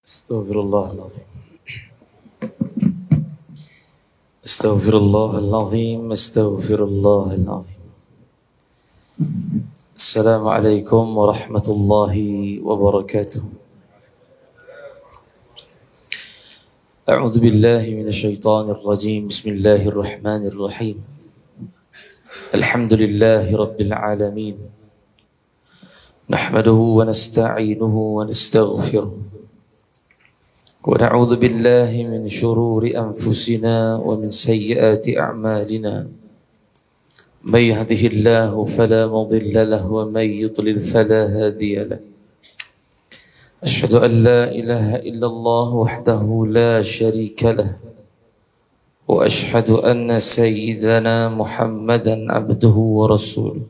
استغفر الله العظيم استغفر الله العظيم استغفر الله العظيم. السلام عليكم ورحمة الله وبركاته. أعوذ بالله من الشيطان الرجيم. بسم الله الرحمن الرحيم. الحمد لله رب العالمين، نحمده ونستعينه ونستغفره، ونعوذ بالله من شرور أنفسنا ومن سيئات أعمالنا. من يهده الله فلا مضل له ومن يضلل فلا هادي له. أشهد أن لا إله إلا الله وحده لا شريك له، وأشهد أن سيدنا محمدا عبده ورسوله.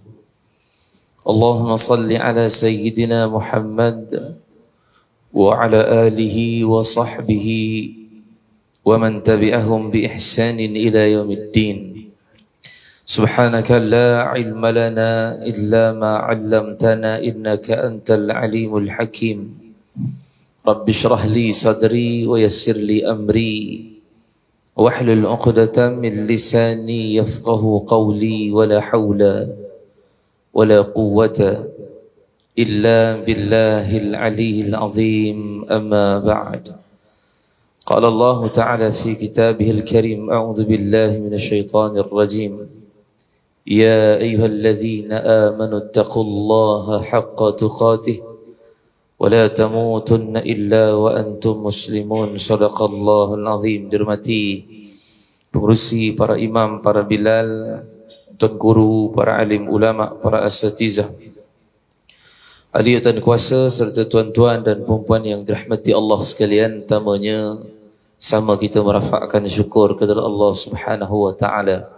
اللهم صل على سيدنا محمد وعلى آله وصحبه ومن تبعهم بإحسان إلى يوم الدين. سبحانك لا علم لنا إلا ما علمتنا إنك أنت العليم الحكيم. رب اشرح لي صدري ويسر لي أمري واحلل عقدة من لساني يفقه قولي. ولا حول ولا قوة إلا بالله العلي العظيم. أما بعد، قال الله تعالى في كتابه الكريم: أعوذ بالله من الشيطان الرجيم. يا أيها الذين آمنوا اتقوا الله حق تقاته ولا تموتن إلا وأنتم مسلمون. صدق الله العظيم. Dirmati pengurusi, para imam, para bilal, tuan guru, para alim ulama, para asatizah, adik dan kuasa serta tuan-tuan dan puan-puan yang dirahmati Allah sekalian. Pertamanya sama kita merafakkan syukur kepada Allah Subhanahu wa taala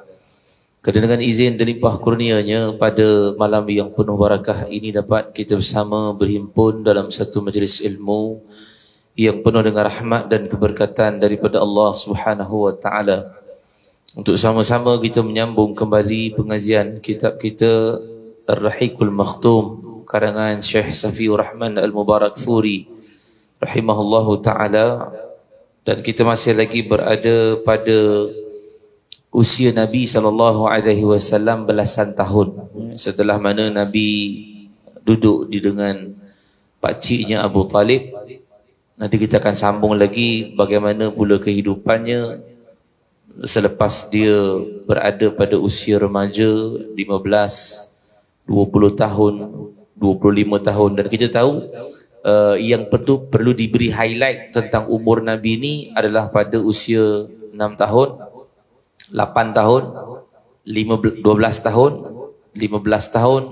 kerana dengan izin dan limpah kurnianya pada malam yang penuh barakah ini dapat kita bersama berhimpun dalam satu majlis ilmu yang penuh dengan rahmat dan keberkatan daripada Allah Subhanahu wa taala, untuk sama-sama kita menyambung kembali pengajian kitab kita Ar-Rahiqul Makhtum karangan Syekh Safiur Rahman Al-Mubarakfuri rahimahullahu ta'ala. Dan kita masih lagi berada pada usia Nabi SAW belasan tahun setelah mana Nabi duduk dengan pakciknya Abu Talib. Nanti kita akan sambung lagi bagaimana pula kehidupannya selepas dia berada pada usia remaja 15, 20 tahun, 25 tahun. Dan kita tahu yang perlu diberi highlight tentang umur Nabi ini adalah pada usia 6 tahun, 8 tahun, 12 tahun, 15 tahun,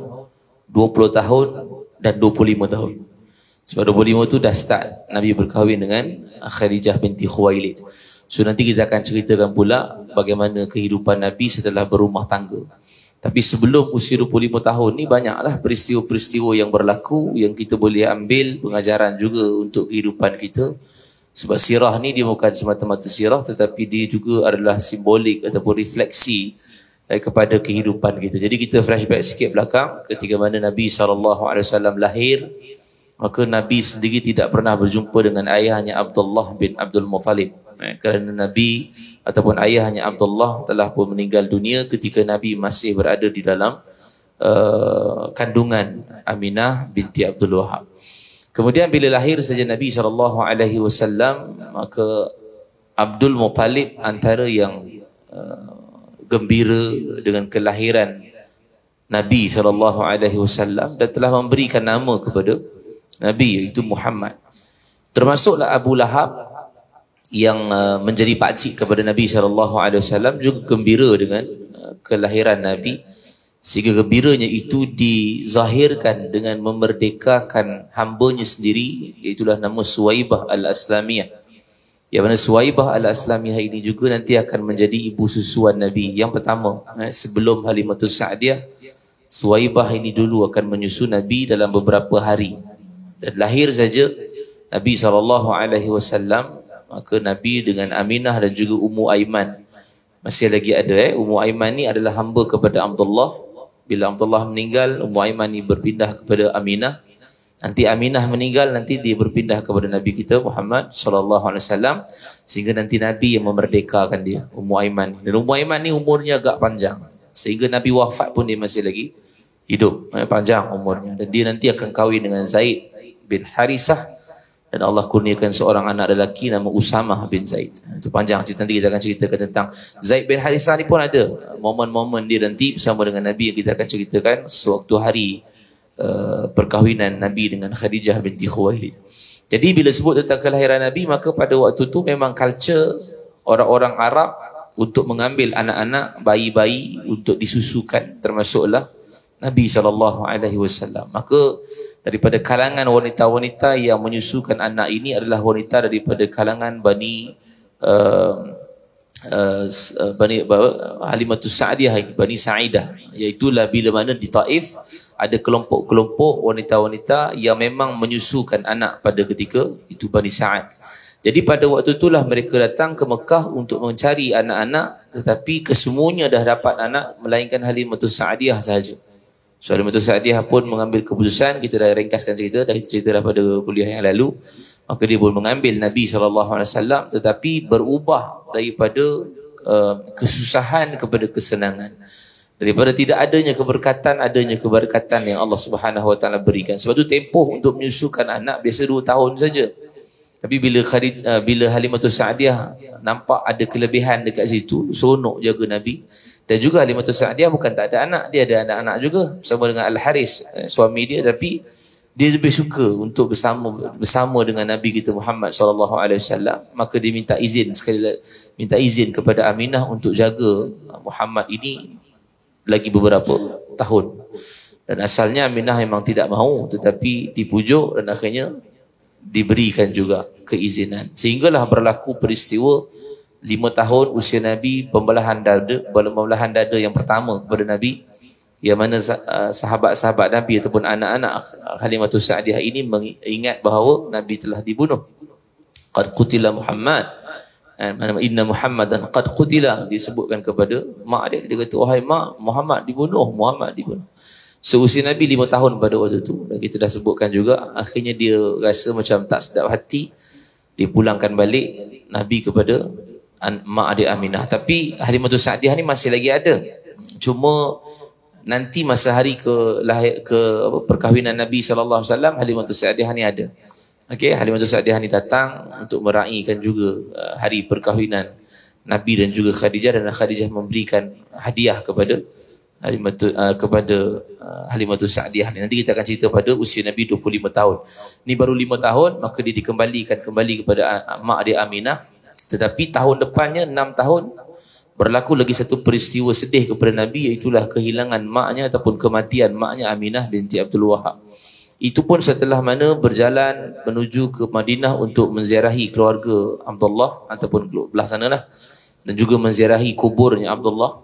20 tahun dan 25 tahun. Sebab 25 tu dah start Nabi berkahwin dengan Khadijah binti Khuwailid. So nanti kita akan ceritakan pula bagaimana kehidupan Nabi setelah berumah tangga. Tapi sebelum usia 25 tahun ni banyaklah peristiwa-peristiwa yang berlaku yang kita boleh ambil pengajaran juga untuk kehidupan kita. Sebab sirah ni dia bukan semata-mata sirah, tetapi dia juga adalah simbolik ataupun refleksi kepada kehidupan kita. Jadi kita flashback sikit belakang ketika mana Nabi SAW lahir. Maka Nabi sendiri tidak pernah berjumpa dengan ayahnya Abdullah bin Abdul Muttalib, kerana Nabi ataupun ayahnya Abdullah telah pun meninggal dunia ketika Nabi masih berada di dalam kandungan Aminah binti Abdul Wahab. Kemudian bila lahir saja Nabi SAW, maka Abdul Muttalib antara yang gembira dengan kelahiran Nabi SAW dan telah memberikan nama kepada Nabi, iaitu Muhammad. Termasuklah Abu Lahab yang menjadi pakcik kepada Nabi SAW juga gembira dengan kelahiran Nabi, sehingga gembiranya itu dizahirkan dengan memerdekakan hambanya sendiri, iaitulah nama Suwaibah Al-Aslamiyah. Yang mana Suwaibah Al-Aslamiyah ini juga nanti akan menjadi ibu susuan Nabi yang pertama. Sebelum Halimatus Sa'diyah, Suwaibah ini dulu akan menyusu Nabi dalam beberapa hari. Dan lahir saja Nabi SAW, maka Nabi dengan Aminah dan juga Ummu Aiman masih lagi ada. Ummu Aiman ni adalah hamba kepada Abdullah. Bila Abdullah meninggal, Ummu Aiman ni berpindah kepada Aminah. Nanti Aminah meninggal, nanti dia berpindah kepada Nabi kita Muhammad sallallahu alaihi wasallam, sehingga nanti Nabi yang memerdekakan dia, Ummu Aiman. Dan Ummu Aiman ni umurnya agak panjang, sehingga Nabi wafat pun dia masih lagi hidup, panjang umurnya. Dan dia nanti akan kahwin dengan Zaid bin Harisah, dan Allah kurniakan seorang anak lelaki nama Usamah bin Zaid. Itu panjang cerita, nanti kita akan ceritakan tentang Zaid bin Harisah ni pun ada momen-momen dia nanti bersama dengan Nabi yang kita akan ceritakan sewaktu hari perkahwinan Nabi dengan Khadijah binti Khuwailid. Jadi bila sebut tentang kelahiran Nabi, maka pada waktu tu memang culture orang-orang Arab untuk mengambil anak-anak, bayi-bayi untuk disusukan, termasuklah Nabi SAW. Maka daripada kalangan wanita-wanita yang menyusukan anak ini adalah wanita daripada kalangan Bani Halimatus Sa'diyah, Bani Sa'idah, iaitulah bila mana di Taif ada kelompok-kelompok wanita-wanita yang memang menyusukan anak pada ketika itu, Bani Sa'ad. Jadi pada waktu itulah mereka datang ke Mekah untuk mencari anak-anak, tetapi kesemuanya dah dapat anak melainkan Halimatus Sa'diyah sahaja. So Halimatus Sa'diyah pun mengambil keputusan, kita dah ringkaskan cerita, dah cerita pada kuliah yang lalu. Maka dia pun mengambil Nabi SAW, tetapi berubah daripada kesusahan kepada kesenangan. Daripada tidak adanya keberkatan, adanya keberkatan yang Allah Subhanahu Wa Taala berikan. Sebab tu tempoh untuk menyusukan anak biasa 2 tahun saja. Tapi bila Halimatus Sa'diyah nampak ada kelebihan dekat situ, seronok jaga Nabi. Dan juga Halimatus Sa'diyah bukan tak ada anak, dia ada anak-anak juga bersama dengan Al-Haris, suami dia, tapi dia lebih suka untuk bersama dengan Nabi kita Muhammad SAW. Maka dia minta izin kepada Aminah untuk jaga Muhammad ini lagi beberapa tahun. Dan asalnya Aminah memang tidak mahu, tetapi dipujuk dan akhirnya diberikan juga keizinan. Sehinggalah berlaku peristiwa 5 tahun usia Nabi, pembelahan dada yang pertama kepada Nabi, yang mana sahabat-sahabat Nabi ataupun anak-anak Halimatus Sa'diyah ini mengingat bahawa Nabi telah dibunuh. Qad qutila Muhammad, inna Muhammadan qad qutila, disebutkan kepada mak dia. Dia kata, wahai mak, Muhammad dibunuh. Seusia Nabi 5 tahun pada waktu itu. Dan kita dah sebutkan juga, akhirnya dia rasa macam tak sedap hati, dia pulangkan balik Nabi kepada mak dia Aminah. Tapi Halimatus Sa'diyah ni masih lagi ada. Cuma nanti masa hari perkahwinan Nabi SAW, Halimatus Sa'diyah ni ada. Okey, Halimatus Sa'diyah ni datang untuk meraihkan juga hari perkahwinan Nabi dan juga Khadijah, dan Khadijah memberikan hadiah kepada Halimatus Sa'diyah. Nanti kita akan cerita pada usia Nabi 25 tahun. Ni baru 5 tahun, maka dia dikembalikan kembali kepada mak dia Aminah. Tetapi tahun depannya 6 tahun berlaku lagi satu peristiwa sedih kepada Nabi, iaitulah kehilangan maknya ataupun kematian maknya Aminah binti Abdul Wahab. Itu pun setelah mana berjalan menuju ke Madinah untuk menziarahi keluarga Abdullah ataupun belah sana lah, dan juga menziarahi kuburnya Abdullah.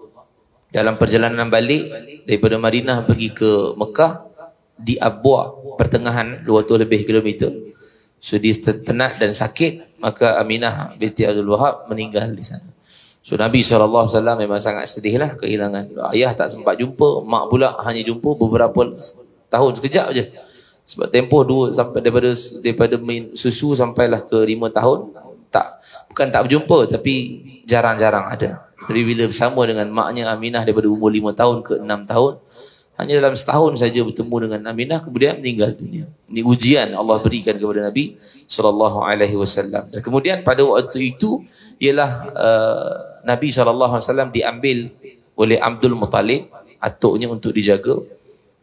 Dalam perjalanan balik daripada Madinah pergi ke Mekah, di Abwa' pertengahan 200 lebih kilometer. So dia tenat dan sakit, maka Aminah binti Abdul Wahab meninggal di sana. So Nabi SAW memang sangat sedih lah kehilangan. Ayah tak sempat jumpa, mak pula hanya jumpa beberapa tahun, sekejap je. Sebab tempoh daripada susu sampailah ke 5 tahun, bukan tak berjumpa, tapi jarang-jarang ada. Tapi bila bersama dengan maknya Aminah daripada umur 5 tahun ke 6 tahun, hanya dalam setahun saja bertemu dengan Aminah, kemudian meninggal dunia. Ini ujian Allah berikan kepada Nabi SAW. Dan kemudian pada waktu itu ialah Nabi SAW diambil oleh Abdul Muttalib, atuknya, untuk dijaga.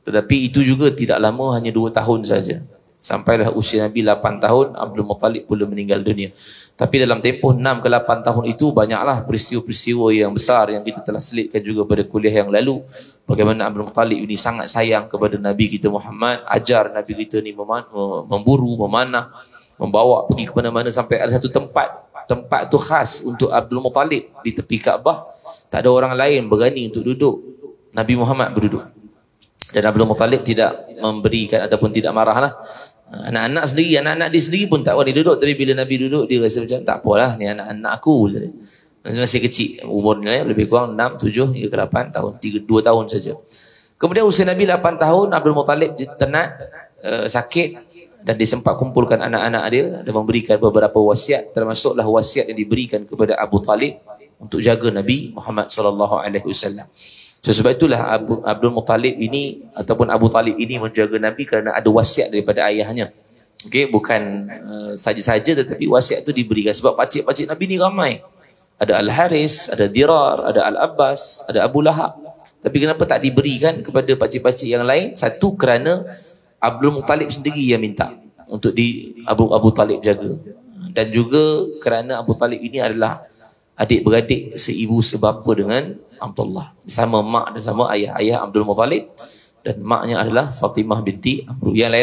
Tetapi itu juga tidak lama, hanya 2 tahun saja. Sampailah usia Nabi 8 tahun, Abdul Muttalib pula meninggal dunia. Tapi dalam tempoh 6 ke 8 tahun itu, banyaklah peristiwa-peristiwa yang besar yang kita telah selitkan juga pada kuliah yang lalu. Bagaimana Abdul Muttalib ini sangat sayang kepada Nabi kita Muhammad, ajar Nabi kita ni memburu, memanah, membawa pergi ke mana-mana, sampai ada satu tempat tu khas untuk Abdul Muttalib di tepi Kaabah. Tak ada orang lain berani untuk duduk, Nabi Muhammad berduduk. Dan Abdul Muttalib tidak memberikan ataupun tidak marahlah. Anak-anak dia sendiri pun tak berani duduk. Tapi bila Nabi duduk, dia rasa macam tak apalah, ni anak-anak aku. Masih kecil, umurnya lebih kurang 6, 7 hingga ke 8 tahun, 2 tahun saja. Kemudian usia Nabi 8 tahun, Abdul Muttalib tenat, sakit. dan dia sempat kumpulkan anak-anak dia dan memberikan beberapa wasiat, termasuklah wasiat yang diberikan kepada Abu Talib untuk jaga Nabi Muhammad sallallahu alaihi wasallam. So, sebab itulah Abdul Muttalib ini ataupun Abu Talib ini menjaga Nabi kerana ada wasiat daripada ayahnya. Okey, bukan saja-saja tetapi wasiat itu diberikan sebab pakcik-pakcik Nabi ni ramai. Ada Al-Haris, ada Dirar, ada Al-Abbas, ada Abu Lahab. Tapi kenapa tak diberikan kepada pakcik-pakcik yang lain? Satu, kerana Abdul Muttalib sendiri yang minta untuk Abu Talib jaga. Dan juga kerana Abu Talib ini adalah adik-beradik seibu sebapa dengan Abdullah. Sama mak dan sama ayah Abdul Muttalib, dan maknya adalah Fatimah binti Amru. Yang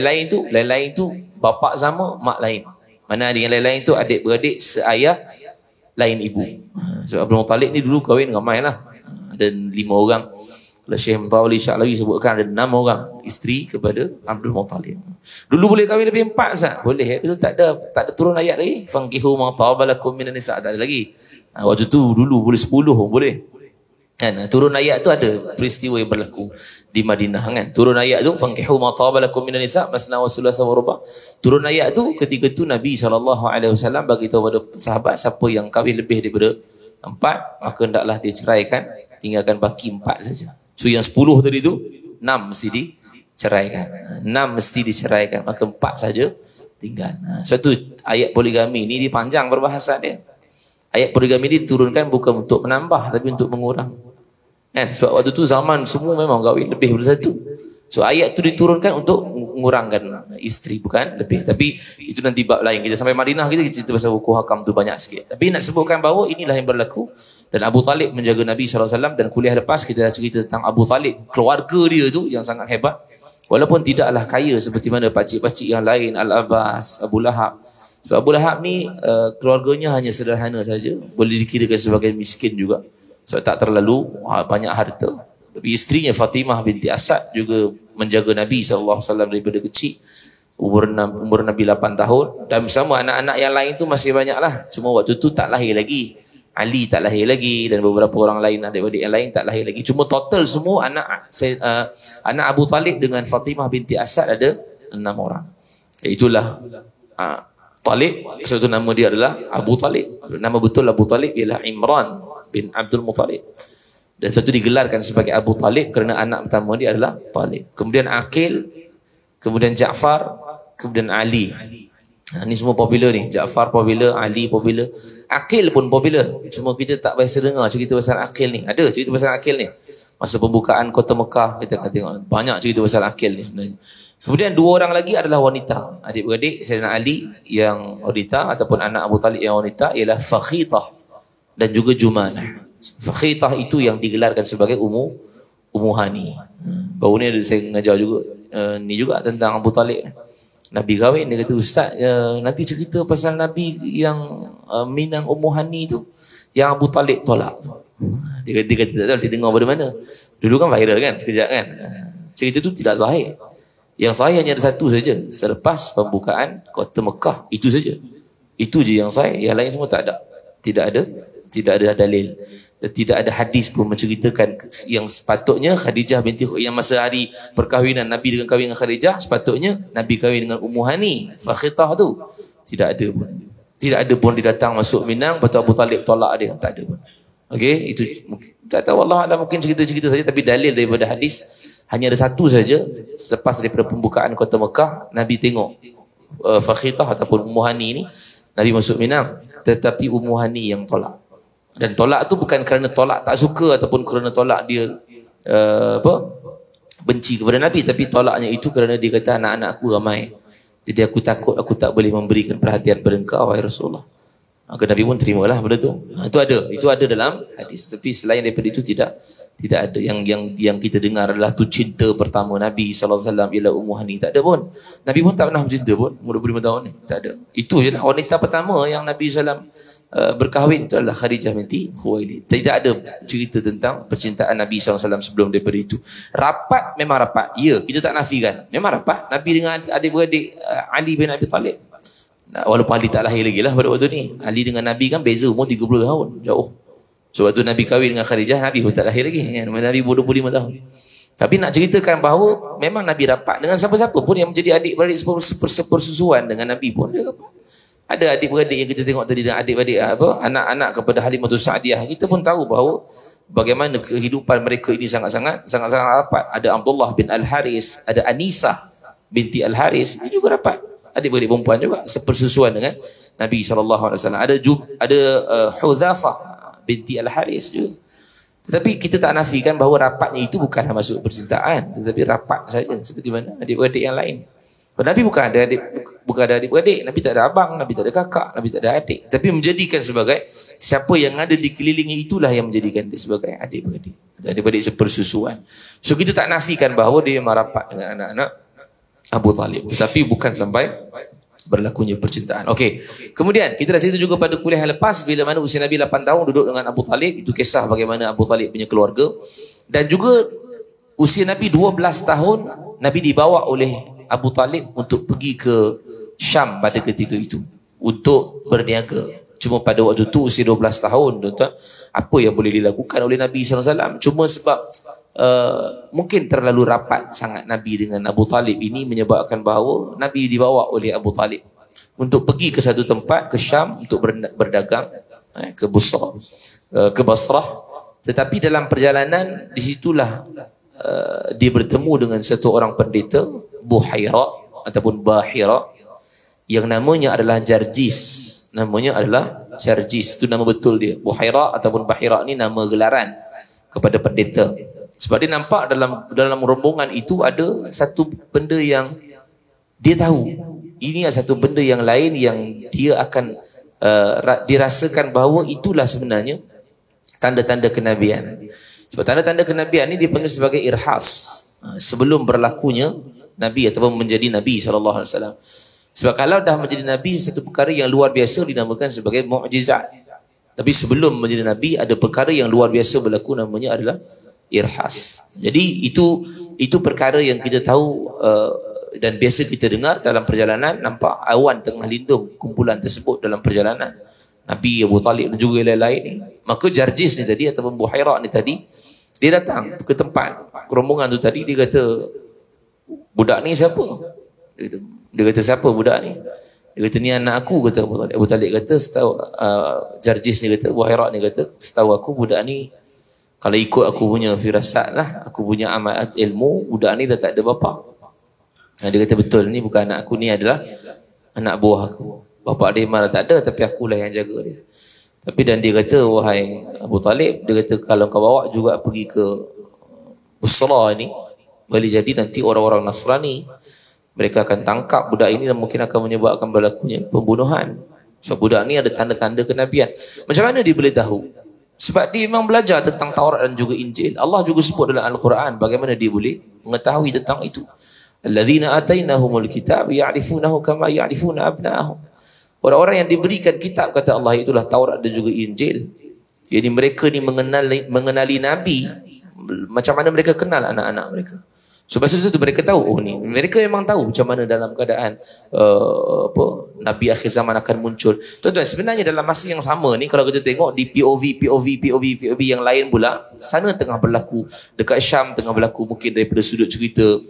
lain-lain tu bapa sama, mak lain. Mana ada yang lain-lain tu adik-beradik seayah lain ibu. So Abdul Muttalib ni dulu kahwin ramai lah. Ada 5 orang. Kalau Syekh Mutawali Sya'lawi sebutkan ada 6 orang isteri kepada Abdul Muttalib. Dulu boleh kahwin lebih 4 Ustaz? Boleh. Dulu tak ada turun ayat lagi. Fankihu ma tawabalakum minan nisa', tak ada lagi. Waktu tu dulu boleh 10 pun boleh. Kan, turun ayat tu ada peristiwa yang berlaku di Madinah kan. Turun ayat tu fankihu ma tawabalakum minan nisa' masna wa thulatha wa ruba'. Turun ayat tu ketika tu Nabi SAW bagi tahu pada sahabat siapa yang kahwin lebih daripada 4 maka hendaklah dia ceraikan, tinggalkan baki 4 saja. So yang 10 tadi tu 6 mesti diceraikan. 6 mesti diceraikan, maka 4 saja tinggal. Sebab tu ayat poligami ni dia panjang perbahasan dia. Ayat poligami ni diturunkan bukan untuk menambah tapi untuk mengurang. Kan? Sebab waktu tu zaman semua memang kahwin lebih daripada 1. So ayat tu diturunkan untuk mengurangkan isteri, bukan lebih. Tapi itu nanti bab lain. Kita sampai Madinah kita cerita pasal hukum hakam tu banyak sikit. Tapi nak sebutkan bahawa inilah yang berlaku. Dan Abu Talib menjaga Nabi SAW. Dan kuliah lepas kita dah cerita tentang Abu Talib, keluarga dia tu yang sangat hebat. Walaupun tidaklah kaya seperti mana pakcik-pakcik yang lain, Al-Abbas, Abu Lahab. So Abu Lahab ni keluarganya hanya sederhana saja. Boleh dikirakan sebagai miskin juga. So tak terlalu banyak harta. Tapi isterinya Fatimah binti Asad juga menjaga Nabi SAW daripada kecil. Umur Nabi 8 tahun. Dan bersama anak-anak yang lain tu masih banyak lah. Cuma waktu tu tak lahir lagi. Ali tak lahir lagi. Dan beberapa orang lain, adik-adik yang lain tak lahir lagi. Cuma total semua anak Abu Talib dengan Fatimah binti Asad ada 6 orang. Itulah Talib. Satu nama dia adalah Abu Talib. Nama betul Abu Talib ialah Imran bin Abdul Muttalib. Dan satu digelarkan sebagai Abu Talib kerana anak pertama dia adalah Talib. Kemudian Aqil, kemudian Ja'far, kemudian Ali. Ini semua popular ni. Ja'far popular, Ali popular, Aqil pun popular. Cuma kita tak biasa dengar cerita pasal Aqil ni. Ada cerita pasal Aqil ni. Masa pembukaan kota Mekah kita akan tengok banyak cerita pasal Aqil ni sebenarnya. Kemudian 2 orang lagi adalah wanita. Adik-beradik Sayyidina Ali yang wanita ataupun anak Abu Talib yang wanita ialah Fakhitah dan juga Jumanah. Fakhitah itu yang digelarkan sebagai Ummu Hani. Baru ni ada saya mengajar juga ni juga tentang Abu Talib. Nabi kahwin, dia kata ustaz nanti cerita pasal Nabi yang minang Ummu Hani tu yang Abu Talib tolak. Dia kata tak tahu dia dengar pada mana. Dulu kan viral kan sekejap kan. Cerita tu tidak sahih. Yang sahih hanya ada satu saja, selepas pembukaan kota Mekah, itu saja. Itu je yang sahih, yang lain semua tak ada. Tidak ada dalil. Tidak ada hadis pun menceritakan yang sepatutnya Khadijah binti yang masa hari perkahwinan Nabi dengan kahwin dengan Khadijah, sepatutnya Nabi kahwin dengan Ummu Hani, Fakhitah tu. Tidak ada pun. Tidak ada pun dia datang masuk Minang, lepas tu Abu Talib tolak dia. Tak ada pun. Okey, itu tak tahu Allah ada mungkin cerita-cerita saja, tapi dalil daripada hadis hanya ada satu saja. Selepas daripada pembukaan kota Mekah, Nabi tengok Fakhitah ataupun Ummu Hani ni, Nabi masuk Minang, tetapi Ummu Hani yang tolak. Dan tolak tu bukan kerana tolak tak suka ataupun kerana tolak dia benci kepada Nabi, tapi tolaknya itu kerana dia kata anak-anak aku ramai. Jadi aku takut aku tak boleh memberikan perhatian pada engkau wahai Rasulullah. Maka Nabi pun terimalah benda tu. Itu ada dalam hadis. Tapi selain daripada itu tidak ada. Yang kita dengar adalah tu cinta pertama Nabi SAW ialah Ummu Hani. Tak ada pun. Nabi pun tak pernah bercinta pun umur 25 tahun ni. Tak ada. Itu je lah. Wanita pertama yang Nabi SAW berkahwin itu adalah Khadijah binti Khuwailid. Tidak ada cerita tentang percintaan Nabi SAW sebelum daripada itu. Rapat memang rapat. Ya, kita tak nafikan. Memang rapat. Nabi dengan adik-beradik Ali bin Abi Talib. Walaupun Ali tak lahir lagi lah pada waktu ni. Ali dengan Nabi kan beza umur 30 tahun. Jauh. So waktu Nabi kahwin dengan Khadijah, Nabi pun tak lahir lagi. Nabi umur 25 tahun. Tapi nak ceritakan bahawa memang Nabi rapat dengan siapa-siapa pun yang menjadi adik-beradik sepersusuan dengan Nabi pun dia rapat. Ada adik-beradik yang kita tengok tadi, dan adik-beradik anak-anak kepada Halimatus Sa'diyah, kita pun tahu bahawa bagaimana kehidupan mereka ini sangat-sangat rapat. Ada Abdullah bin Al-Haris, ada Anisah binti Al-Haris, ini juga rapat. Adik-beradik perempuan juga sepersusuan dengan Nabi SAW. Ada Hudzafah binti Al-Haris juga. Tetapi kita tak nafikan bahawa rapatnya itu bukanlah masuk percintaan, tetapi rapat saja seperti mana adik-beradik yang lain. Nabi bukan ada adik-beradik, Nabi tak ada abang, Nabi tak ada kakak, Nabi tak ada adik. Tapi menjadikan sebagai siapa yang ada di kelilingnya, itulah yang menjadikan dia sebagai adik-beradik. Adik-beradik sepersusuan. So kita tak nafikan bahawa dia memang rapat dengan anak-anak Abu Talib, tetapi bukan sampai berlakunya percintaan. Okey. Kemudian kita dah cerita juga pada kuliah yang lepas, bila mana usia Nabi 8 tahun duduk dengan Abu Talib, itu kisah bagaimana Abu Talib punya keluarga. Dan juga usia Nabi 12 tahun, Nabi dibawa oleh Abu Talib untuk pergi ke Syam pada ketika itu untuk berniaga. Cuma pada waktu itu usia 12 tahun, tuan-tuan, apa yang boleh dilakukan oleh Nabi SAW? Cuma sebab mungkin terlalu rapat sangat Nabi dengan Abu Talib ini, menyebabkan bahawa Nabi dibawa oleh Abu Talib untuk pergi ke satu tempat, ke Syam, untuk berdagang, ke Basrah. Tetapi dalam perjalanan, disitulah dia bertemu dengan satu orang pendeta, Buhaira ataupun Bahira, yang namanya adalah Jarjis. Namanya adalah Jarjis, itu nama betul dia. Buhaira ataupun Bahira ni nama gelaran kepada pendeta. Sebab dia nampak dalam rombongan itu ada satu benda yang dia tahu. Ini adalah satu benda yang lain yang dia akan dirasakan bahawa itulah sebenarnya tanda-tanda kenabian. Sebab tanda-tanda kenabian ini dipanggil sebagai irhas. Sebelum berlakunya Nabi ataupun menjadi Nabi SAW. Sebab kalau dah menjadi Nabi, satu perkara yang luar biasa dinamakan sebagai mu'jizat. Tapi sebelum menjadi Nabi, ada perkara yang luar biasa berlaku, namanya adalah irhas. Jadi itu perkara yang kita tahu dan biasa kita dengar dalam perjalanan. Nampak awan tengah lindung kumpulan tersebut dalam perjalanan, Nabi, Abu Talib dan juga lain-lain ni. Maka Jarjis ni tadi ataupun Buhaira ni tadi, dia datang ke tempat rombongan tu tadi. Dia kata, budak ni siapa? Dia kata siapa budak ni? Dia kata ni anak aku, kata Abu Talib. Abu Talib kata, setahu Jarjis ni kata, Buhaira ni kata, setahu aku budak ni, kalau ikut aku punya firasat lah, aku punya amat ilmu, budak ni dah tak ada bapa. Dia kata betul, ni bukan anak aku, ni adalah anak buah aku. Bapa dia malah tak ada, tapi akulah yang jaga dia. Tapi dan dia kata, wahai Abu Talib, dia kata kalau kau bawa juga pergi ke Busra ni, boleh jadi nanti orang-orang Nasrani mereka akan tangkap budak ini dan mungkin akan menyebabkan berlakunya pembunuhan. Sebab budak ni ada tanda-tanda kenabian. Macam mana dia boleh tahu? Sebab dia memang belajar tentang Taurat dan juga Injil. Allah juga sebut dalam Al-Quran bagaimana dia boleh mengetahui tentang itu. Alladzina atainahumul kitab ya'rifunahu kama ya'rifuna abna'ahum. Orang-orang yang diberikan kitab, kata Allah, itulah Taurat dan juga Injil. Jadi mereka ni mengenali Nabi macam mana mereka kenal anak-anak mereka. Sebab itu mereka tahu, oh ni, mereka memang tahu macam mana dalam keadaan Nabi akhir zaman akan muncul. Tuan-tuan, sebenarnya dalam masa yang sama ni, kalau kita tengok di POV yang lain pula, sana tengah berlaku, dekat Syam tengah berlaku, mungkin daripada sudut cerita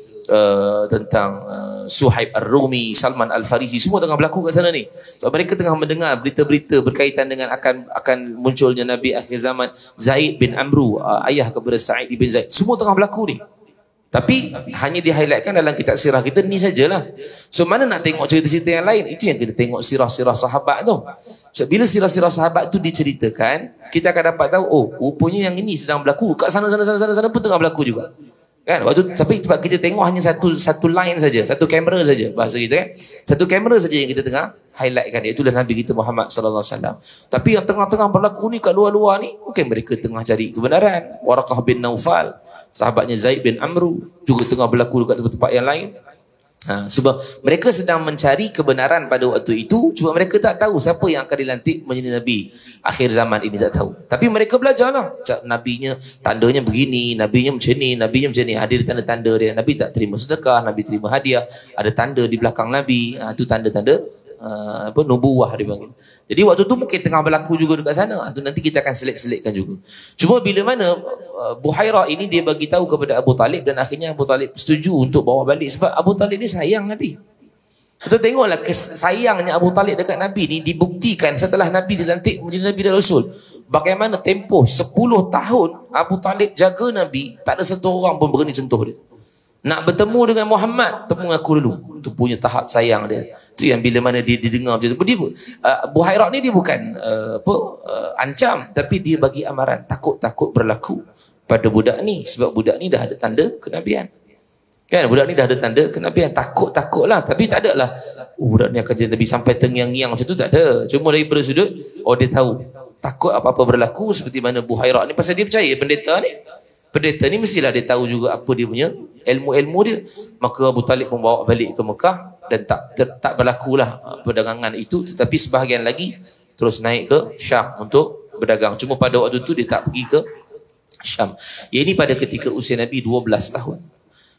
tentang Suhaib Ar-Rumi, Salman Al-Farisi, semua tengah berlaku kat sana ni. Sebab mereka tengah mendengar berita-berita berkaitan dengan akan munculnya Nabi akhir zaman, Zaid bin Amru, ayah kepada Sa'id bin Zaid, semua tengah berlaku ni. Tapi hanya di-highlightkan dalam kitab sirah kita ni sajalah. So mana nak tengok cerita-cerita yang lain? Itu yang kita tengok sirah-sirah sahabat tu. So bila sirah-sirah sahabat tu diceritakan, kita akan dapat tahu, oh rupanya yang ini sedang berlaku kat sana pun tengah berlaku juga. Kan? Tapi sebab kita tengok hanya satu line saja, satu kamera saja bahasa kita kan. Satu kamera saja yang kita tengah highlightkan, iaitu Nabi kita Muhammad sallallahu alaihi wasallam. Tapi yang tengah-tengah berlaku ni kat luar-luar ni, mungkin mereka tengah cari kebenaran. Waraqah bin Naufal, sahabatnya Zaid bin Amru, juga tengah berlaku dekat tempat-tempat yang lain. Sebab mereka sedang mencari kebenaran pada waktu itu, cuma mereka tak tahu siapa yang akan dilantik menjadi Nabi akhir zaman ini, tak tahu. Tapi mereka belajarlah, nabinya tandanya begini, nabinya macam ni, nabinya macam ni. Ada tanda-tanda dia. Nabi tak terima sedekah, Nabi terima hadiah, ada tanda di belakang Nabi. Itu tanda-tanda nubuwah dia panggil. Jadi waktu tu mungkin tengah berlaku juga dekat sana. Tu nanti kita akan selit-selitkan juga. Cuma bila mana Buhairah ini dia bagi tahu kepada Abu Talib, dan akhirnya Abu Talib setuju untuk bawa balik sebab Abu Talib ni sayang Nabi. Kita tengoklah sayangnya Abu Talib dekat Nabi ni dibuktikan setelah Nabi dilantik menjadi Nabi dan Rasul. Bagaimana tempoh 10 tahun Abu Talib jaga Nabi, tak ada satu orang pun berani sentuh dia. Nak bertemu dengan Muhammad, temu aku dulu. Itu punya tahap sayang dia. Itu yang bila mana dia dengar macam tu. Buhairah ni dia bukan ancam, tapi dia bagi amaran. Takut-takut berlaku pada budak ni. Sebab budak ni dah ada tanda kenabian. Kan, budak ni dah ada tanda kenabian. Takut-takut lah. Tapi tak ada lah, budak ni akan jadi Nabi sampai tengiang-ngiang macam tu, tak ada. Cuma daripada sudut, dia tahu. Takut apa-apa berlaku seperti mana Buhairah ni. Pasal dia percaya pendeta ni. Pendeta ni mestilah dia tahu juga apa dia punya ilmu-ilmu dia. Maka Abu Talib membawa balik ke Mekah dan tak berlakulah perdagangan itu, tetapi sebahagian lagi terus naik ke Syam untuk berdagang. Cuma pada waktu itu dia tak pergi ke Syam. Ini pada ketika usia Nabi 12 tahun.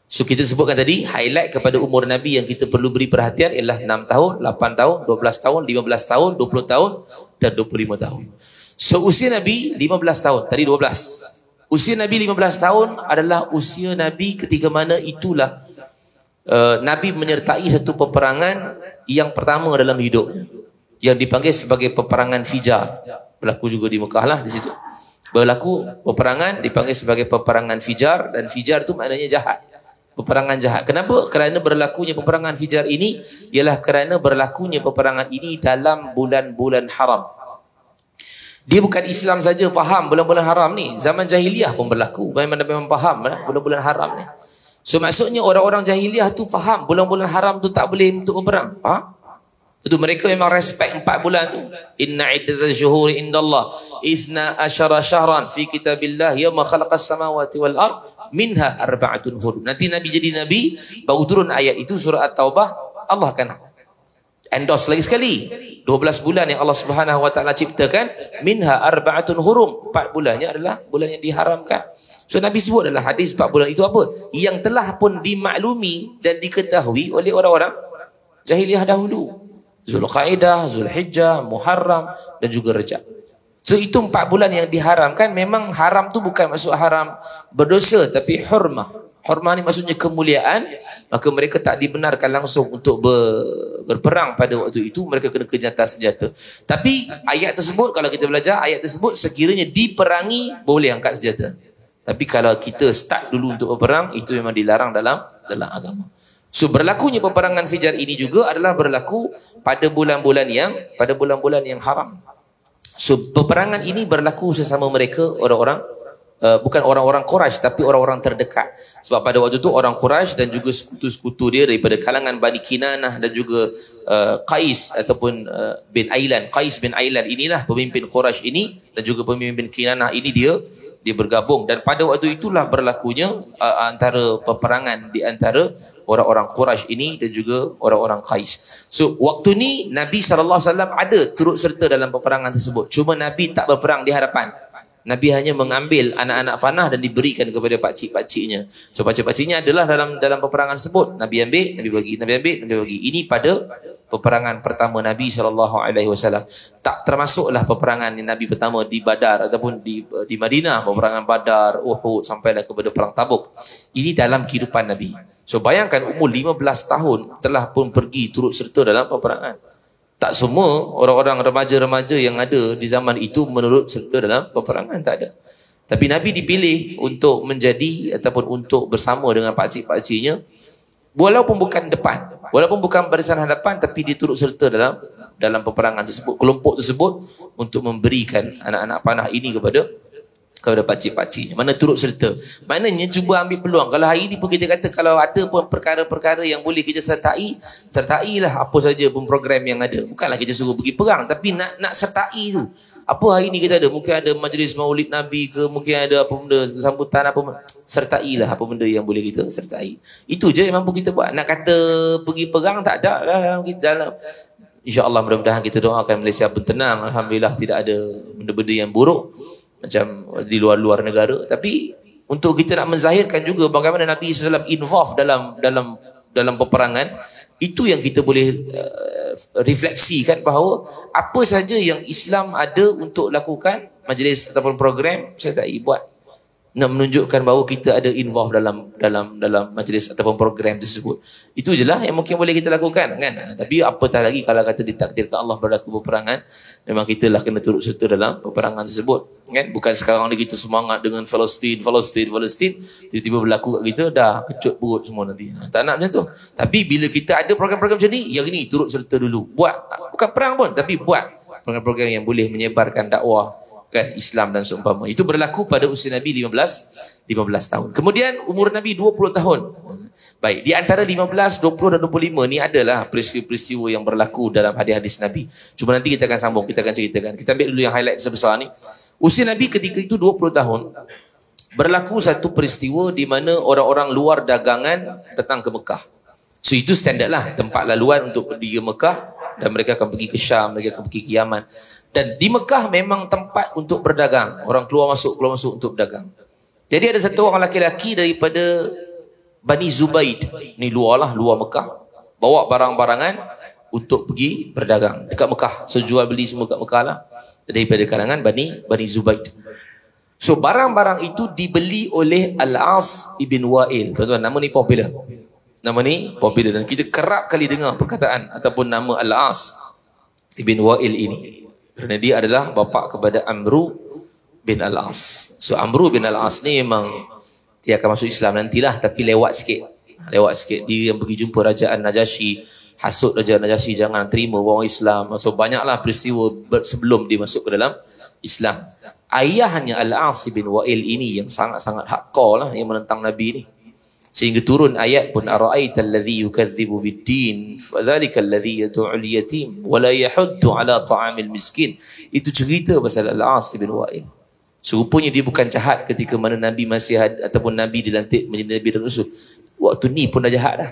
So kita sebutkan tadi, highlight kepada umur Nabi yang kita perlu beri perhatian ialah 6 tahun, 8 tahun, 12 tahun, 15 tahun, 20 tahun dan 25 tahun. So usia Nabi 15 tahun, tadi 12. Usia Nabi 15 tahun adalah usia Nabi ketika mana itulah Nabi menyertai satu peperangan yang pertama dalam hidupnya, yang dipanggil sebagai peperangan Fijar. Berlaku juga di Mekah lah di situ. Berlaku peperangan dipanggil sebagai peperangan Fijar, dan Fijar itu maknanya jahat. Peperangan jahat. Kenapa? Kerana berlakunya peperangan Fijar ini ialah kerana berlakunya peperangan ini dalam bulan-bulan haram. Dia bukan Islam saja faham bulan-bulan haram ni, zaman jahiliah pun berlaku. Memang faham bulan-bulan haram ni. So maksudnya orang-orang jahiliah tu faham bulan-bulan haram tu tak boleh untuk berperang. Itu mereka memang respect 4 bulan tu. Inna iddatal syuhuri indallah isna asyara syahran fi kitabillah yawma khalaqas samawati wal ard minha arba'atun hurum. Nanti Nabi jadi Nabi, baru turun ayat itu surah At-Taubah. Allah akan endorse lagi sekali. 12 bulan yang Allah Subhanahu wa taala ciptakan, minha arba'atun hurum. 4 bulannya adalah bulan yang diharamkan. So Nabi sebut dalam hadis 4 bulan itu apa? Yang telah pun dimaklumi dan diketahui oleh orang-orang jahiliah dahulu. Zulqaidah, Zulhijjah, Muharram dan juga Rajab. So itu 4 bulan yang diharamkan. Memang haram tu bukan maksud haram berdosa, tapi hurmah. Hurmah ni maksudnya kemuliaan. Maka mereka tak dibenarkan langsung untuk berperang pada waktu itu. Mereka kena kejantan senjata. Tapi ayat tersebut, kalau kita belajar ayat tersebut, sekiranya diperangi boleh angkat senjata. Tapi kalau kita start dulu untuk berperang, itu memang dilarang dalam agama. So berlakunya peperangan Fijar ini juga adalah berlaku pada bulan-bulan yang haram. So peperangan ini berlaku sesama mereka orang-orang bukan orang-orang Quraisy, tapi orang-orang terdekat. Sebab pada waktu itu orang Quraisy dan juga sekutu-sekutu dia daripada kalangan Bani Kinanah dan juga Qais ataupun bin Ailan. Qais bin Ailan inilah pemimpin Quraisy ini, dan juga pemimpin Kinanah ini dia bergabung. Dan pada waktu itulah berlakunya antara peperangan di antara orang-orang Quraisy ini dan juga orang-orang Qais. So waktu ni Nabi SAW ada turut serta dalam peperangan tersebut. Cuma Nabi tak berperang di hadapan. Nabi hanya mengambil anak-anak panah dan diberikan kepada pakcik-pakciknya. So pakcik-pakciknya adalah dalam peperangan tersebut. Nabi ambil, Nabi bagi, Nabi ambil, Nabi bagi. Ini pada peperangan pertama Nabi SAW. Tak termasuklah peperangan Nabi pertama di Badar ataupun di Madinah, peperangan Badar, Uhud sampailah kepada perang Tabuk. Ini dalam kehidupan Nabi. So bayangkan umur 15 tahun telah pun pergi turut serta dalam peperangan. Tak semua orang-orang remaja-remaja yang ada di zaman itu menurut serta dalam peperangan, tak ada. Tapi Nabi dipilih untuk menjadi ataupun untuk bersama dengan pakcik-pakciknya, walaupun bukan depan, walaupun bukan barisan hadapan, tapi dia turut serta dalam peperangan tersebut, kelompok tersebut, untuk memberikan anak-anak panah ini kepada pakcik-pakciknya. Mana turut serta. Maknanya cuba ambil peluang. Kalau hari ini pun kita kata kalau ada pun perkara-perkara yang boleh kita sertailah apa saja pun program yang ada. Bukanlah kita suruh pergi perang, tapi nak sertai tu. Apa hari ini kita ada? Mungkin ada majlis maulid Nabi ke, mungkin ada apa benda sambutan apa, sertailah apa benda yang boleh kita sertai. Itu je yang mampu kita buat. Nak kata pergi perang tak ada dalam insya-Allah, mudah-mudahan kita doakan Malaysia pun tenang. Alhamdulillah tidak ada benda-benda yang buruk macam di luar-luar negara. Tapi untuk kita nak menzahirkan juga bagaimana Nabi SAW involve dalam peperangan, Itu yang kita boleh refleksikan bahawa apa saja yang Islam ada untuk lakukan, majlis ataupun program, saya tak buat. Nak menunjukkan bahawa kita ada involve dalam majlis ataupun program tersebut. Itu je lah yang mungkin boleh kita lakukan, kan? Tapi apatah lagi kalau kata ditakdirkan Allah berlaku peperangan, memang kita lah kena turut serta dalam peperangan tersebut, kan? Bukan sekarang ni kita semangat dengan Palestin, tiba-tiba berlaku kat kita, dah kecut perut semua nanti. Tak nak macam tu. Tapi bila kita ada program-program macam ni, yang ni turut serta dulu. Buat, bukan perang pun, tapi buat program-program yang boleh menyebarkan dakwah, kan, Islam dan seumpama. Itu berlaku pada usia Nabi 15 tahun. Kemudian umur Nabi 20 tahun. Baik, di antara 15, 20 dan 25 ni adalah peristiwa-peristiwa yang berlaku dalam hadis-hadis Nabi. Cuma nanti kita akan sambung, kita akan ceritakan. Kita ambil dulu yang highlight besar-besar ni. Usia Nabi ketika itu 20 tahun. Berlaku satu peristiwa di mana orang-orang luar dagangan datang ke Mekah. So itu standard lah, tempat laluan untuk pergi ke Mekah, dan mereka akan pergi ke Syam, mereka akan pergi ke Yaman. Dan di Mekah memang tempat untuk berdagang. Orang keluar masuk untuk berdagang. Jadi ada satu orang laki-laki daripada Bani Zubaid. Ni luar Mekah. Bawa barang-barangan untuk pergi berdagang dekat Mekah. So jual beli semua kat Mekah lah. Daripada kalangan Bani Zubaid. So barang-barang itu dibeli oleh Al-As ibn Wa'il. Tuan-tuan, nama ni popular. Nama ni popular. Dan kita kerap kali dengar perkataan ataupun nama Al-As ibn Wa'il ini. Kerana dia adalah bapa kepada Amru bin Al-As. So Amru bin Al-As ni memang dia akan masuk Islam nantilah, tapi lewat sikit. Dia yang pergi jumpa Kerajaan Najasyi, hasut Raja Najasyi jangan terima orang Islam. So banyaklah peristiwa sebelum dia masuk ke dalam Islam. Ayahnya Al-As bin Wa'il ini yang sangat-sangat haqqah lah, yang menentang Nabi ni. Sehingga turun ayat pun, ara'aital ladzi yukadzibu bid-din fadzalikal ladzi yad'ul yatim wa la yahuddu ala ta'amil miskin. Itu cerita pasal Al-As bin Wa'il. Serupanya dia bukan jahat ketika mana Nabi masih ataupun Nabi dilantik menjadi Nabi dan Rasul. Waktu ni pun dah jahat dah.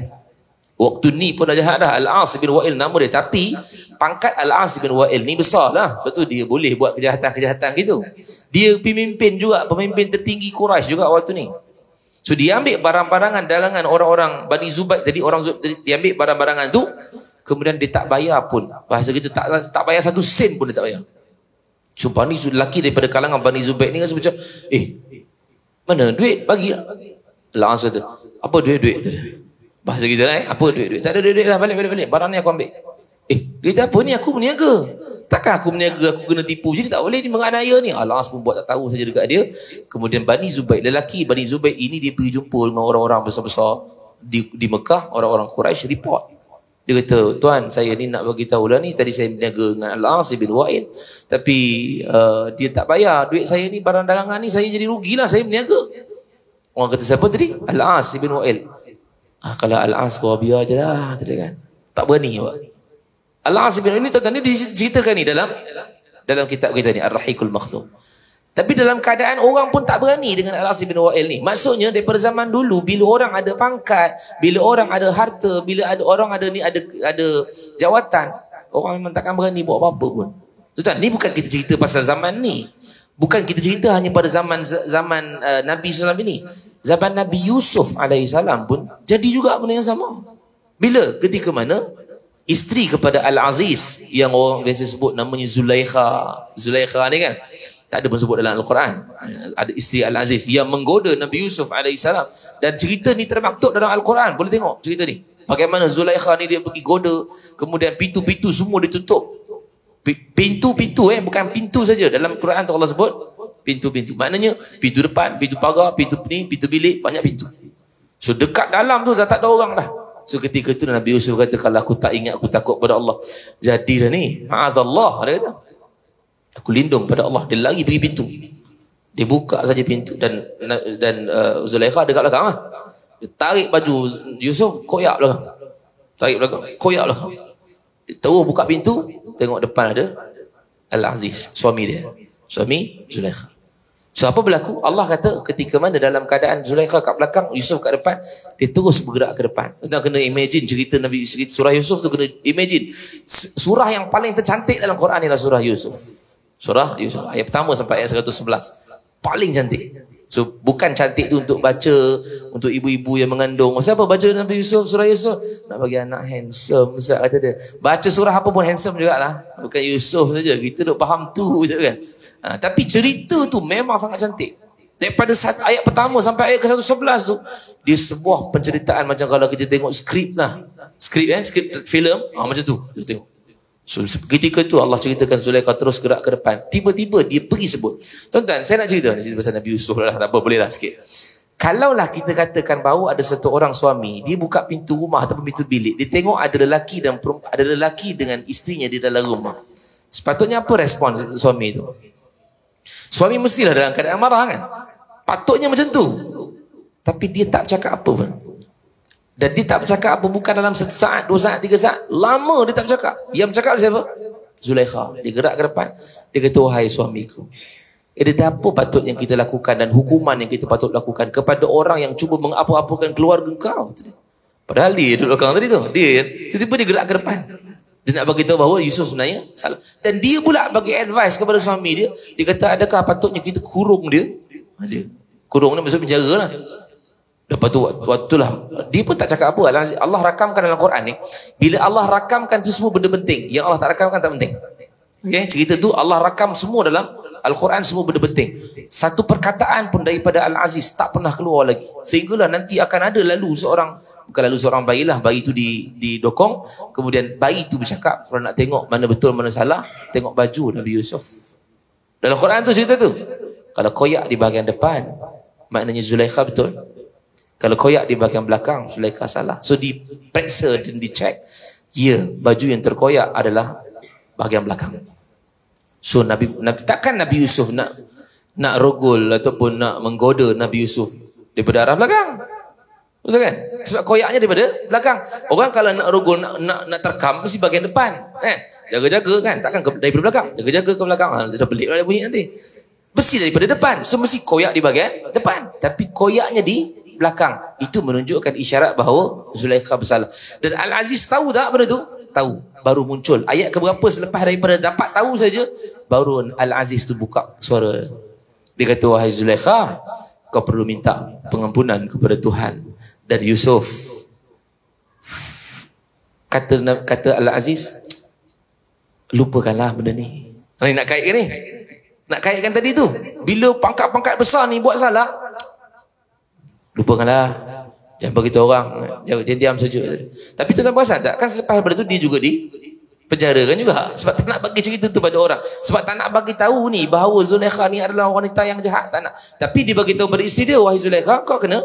Al-As bin Wa'il nama dia. Tapi pangkat Al-As bin Wa'il ni besar lah. Sebab tu dia boleh buat kejahatan-kejahatan gitu. Dia pemimpin tertinggi Quraisy juga waktu ni. So dia ambil barang-barangan dagangan orang-orang Bani Zubaid tadi, dia ambil barang-barangan tu, kemudian dia tak bayar pun. Bahasa kita tak bayar 1 sen pun dia tak bayar. So Bani lelaki daripada kalangan Bani Zubaid ni rasa macam, mana duit bagi lah. Langsung kata, apa duit-duit tu? Bahasa kita lah, apa duit-duit? Tak ada duit-duit lah, balik. Barang ni aku ambil. Duit apa ni? Aku berniaga. Takkan aku berniaga, aku kena tipu. Jadi tak boleh, dia menganiaya ni. Al-As pun buat tak tahu saja dekat dia. Kemudian Bani Zubaid, lelaki Bani Zubaid ini, dia pergi jumpa dengan orang-orang besar-besar di Mekah, orang-orang Quraisy, report. Dia kata, tuan, saya ni nak bagi tahu lah ni, tadi saya berniaga dengan Al-As bin Wa'il, tapi dia tak bayar duit saya ni, barang dagangan ni, saya jadi rugilah, saya berniaga. Orang kata siapa tadi? Al-As bin Wa'il. Kalau Al-As kau biar je lah, tadi kan. Tak berani buat. Al-As bin Wa'il ni, tuan-tuan, ni diceritakan ni dalam kitab kita ni, Ar-Rahiqul Makhtum. Tapi dalam keadaan orang pun tak berani dengan Al-As bin Wa'il ni. Maksudnya daripada zaman dulu, bila orang ada pangkat, bila orang ada harta, bila orang ada jawatan, orang memang takkan berani buat apa-apa pun. Tuan-tuan, ni bukan kita cerita pasal zaman ni. Bukan kita cerita hanya pada zaman Nabi SAW ini. Zaman Nabi Yusuf alaihissalam pun jadi juga benda yang sama. Bila? Ketika mana isteri kepada Al-Aziz, yang orang biasa sebut namanya Zulaikha ni kan, tak ada pun sebut dalam Al-Quran. Ada isteri Al-Aziz yang menggoda Nabi Yusuf alaihissalam. Dan cerita ni termaktub dalam Al-Quran. Boleh tengok cerita ni. Bagaimana Zulaikha ni dia pergi goda, kemudian pintu-pintu semua ditutup. Pintu-pintu bukan pintu saja. Dalam Quran tu Allah sebut pintu-pintu. Maknanya pintu depan, pintu pagar, pintu bilik, banyak pintu. So dekat dalam tu dah tak ada orang dah. So ketika itu Nabi Yusuf kata, kalau aku tak ingat, aku takut pada Allah, jadilah ni, ma'adallah, dia kata, aku lindung pada Allah. Dia lari pergi pintu, dia buka saja pintu, dan Zulaikha dekat belakang lah. Dia tarik baju Yusuf, koyak belakang. Dia terus buka pintu, tengok depan ada Al-Aziz, suami dia, suami Zulaikha. So apa berlaku? Allah kata ketika mana dalam keadaan Zulaikha kat belakang, Yusuf kat depan, dia terus bergerak ke depan. Kita kena imagine cerita Nabi, surah Yusuf tu kena imagine. Surah yang paling tercantik dalam Quran ialah surah Yusuf. Surah Yusuf, ayat pertama sampai ayat 111. Paling cantik. So bukan cantik tu untuk baca untuk ibu-ibu yang mengandung. Siapa baca Nabi Yusuf, surah Yusuf? Nak bagi anak handsome, Ustaz kata dia. Baca surah apa pun handsome jugalah. Bukan Yusuf saja. Kita duk faham tu je kan. Tapi cerita tu memang sangat cantik. Daripada ayat pertama sampai ayat ke-111 tu, dia sebuah penceritaan macam kalau kita tengok skrip lah. Skrip filem, macam tu. Kita tengok. So, ketika itu Allah ceritakan Zulaikha terus gerak ke depan. Tiba-tiba dia pergi sebut. Tuan-tuan, saya nak cerita pasal Nabi Yusuf lah. Tak apa, boleh lah sikit. Kalaulah kita katakan bahawa ada satu orang suami, dia buka pintu rumah ataupun pintu bilik, dia tengok ada lelaki dengan isterinya di dalam rumah. Sepatutnya apa respon suami itu? Suami mestilah dalam keadaan marah kan? Patutnya macam tu. Tapi dia tak bercakap apa pun. Dan dia tak bercakap apa bukan dalam 1 saat, 2 saat, 3 saat. Lama dia tak bercakap. Yang bercakap siapa? Zulaikha. Dia gerak ke depan. Dia kata, wahai suamiku. Dia apa patut yang kita lakukan dan hukuman yang kita patut lakukan kepada orang yang cuba mengapa-apakan keluarga engkau. Padahal dia duduk belakang tadi tu. Dia tiba-tiba dia gerak ke depan. Dia nak bagi tahu bahawa Yusuf sebenarnya salah. Dan dia pula bagi advice kepada suami dia. Dia kata, adakah patutnya kita kurung dia? Kurung ni maksud penjara lah. Lepas tu waktulah dia pun tak cakap apa. Allah rakamkan dalam Quran ni, bila Allah rakamkan tu semua benda penting, yang Allah tak rakamkan tak penting. Okay? Cerita tu Allah rakam semua dalam Al-Quran, semua benda penting. Satu perkataan pun daripada Al-Aziz tak pernah keluar lagi. Sehinggalah nanti akan ada bukan lalu seorang bayi lah, bayi tu didokong, kemudian bayi tu bercakap. Kalau nak tengok mana betul mana salah, tengok baju Nabi Yusuf. Dalam Quran tu cerita tu. Kalau koyak di bahagian depan, maknanya Zulaikha betul. Kalau koyak di bahagian belakang, Zulaikha salah. So diperiksa dan dicek. Ya, baju yang terkoyak adalah bahagian belakang. So takkan Nabi Yusuf nak rogol ataupun nak menggoda Nabi Yusuf daripada arah belakang. Betul kan? Sebab koyaknya daripada belakang. Orang kalau nak rogol, nak terkam, mesti bahagian depan. Kan? Jaga-jaga kan? Takkan daripada belakang. Jaga-jaga ke belakang. Dah pelik lah bunyi nanti. Mesti daripada depan. So mesti koyak di bahagian depan. Tapi koyaknya di belakang. Itu menunjukkan isyarat bahawa Zulaikha bersalah. Dan Al-Aziz tahu tak benda tu? Tahu. Baru muncul. Ayat keberapa selepas daripada dapat tahu saja, baru Al-Aziz tu buka suara. Dia kata, wahai Zulaikha, kau perlu minta pengampunan kepada Tuhan. Dan Yusuf, kata Al-Aziz, lupakanlah benda ni. Nak kaitkan ni? Nak kaitkan tadi tu. Bila pangkat-pangkat besar ni buat salah, lupakanlah. Jangan beritahu orang. Dia diam saja. Tapi tuan-tuan perasan tak? Kan selepas daripada tu dia juga dipenjarakan juga. Sebab tak nak bagi cerita tu pada orang. Sebab tak nak bagi tahu ni bahawa Zulaikha ni adalah wanita yang jahat. Tak nak. Tapi dia bagi tahu pada isteri dia, wahai Zulaikha, kau kena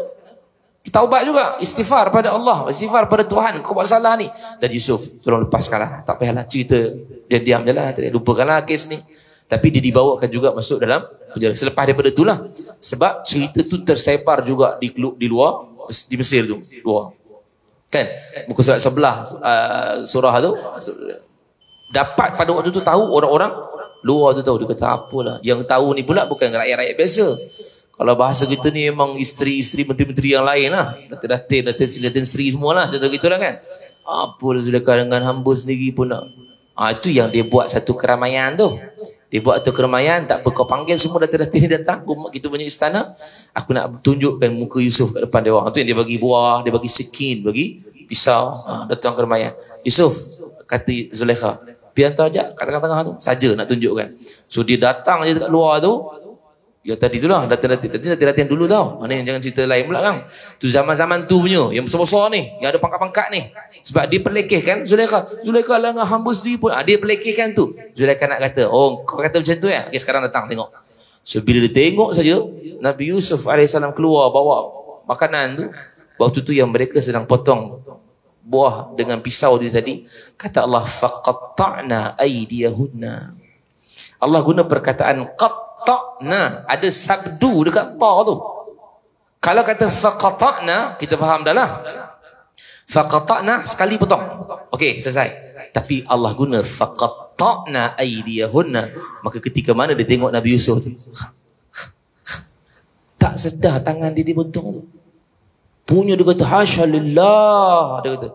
taubat juga. Istighfar pada Allah. Istighfar pada Tuhan. Kau buat salah ni. Dan Yusuf, tolong lepaskanlah. Tak payahlah cerita. Dia diam je lah. Lupakanlah kes ni. Tapi dia dibawakan juga masuk dalam penjara. Selepas daripada itulah. Sebab cerita tu tersebar juga di luar, di Mesir tu. Luar. Kan? Muka surat sebelah surah tu. Dapat pada waktu tu tahu orang-orang luar tu tahu. Dia kata apalah. Yang tahu ni pula bukan rakyat-rakyat biasa. Kalau bahasa kita ni memang isteri-isteri menteri-menteri yang lain lah. Datin Sri semua lah. Contoh gitulah kan. Apalah Zulaikha dengan hamba sendiri pun nak. Itu yang dia buat satu keramaian tu. Dia buat satu keramaian, tak apa kau panggil semua datin datang. Kita punya istana. Aku nak tunjukkan muka Yusuf kat depan dia orang. Itu yang dia bagi buah, dia bagi sekin, bagi pisau. Datang keramaian. Yusuf, kata Zulaikha, biar hantar ajak kat tengah-tengah tu. Saja nak tunjukkan. So dia datang je dekat luar tu. Ya tadi tu lah, datin dulu tau. Ni jangan cerita lain pula kan. Tu zaman-zaman tu punya, yang besar-besar ni, yang ada pangkat-pangkat ni. Sebab dia pelekehkan Zulaikha lah dengan hamba sendiri pun. Dia pelekehkan tu. Zulaikha nak kata, oh kau kata macam tu ya? Okay, sekarang datang tengok. So bila dia tengok saja, Nabi Yusuf AS keluar bawa makanan tu. Waktu tu yang mereka sedang potong buah dengan pisau dia tadi. Kata Allah, faqatta'na aydiyahunna. Allah guna perkataan qatta'na, ada sabdu dekat ta tu. Kalau kata faqata'na, kita faham dah lah. Faqata'na sekali potong. Okey, selesai. Tapi Allah guna faqata'na aydiyahunna. Maka ketika mana dia tengok Nabi Yusuf tu, tak sedar tangan dia dipotong tu. Punya dia kata hasyalillah, dia kata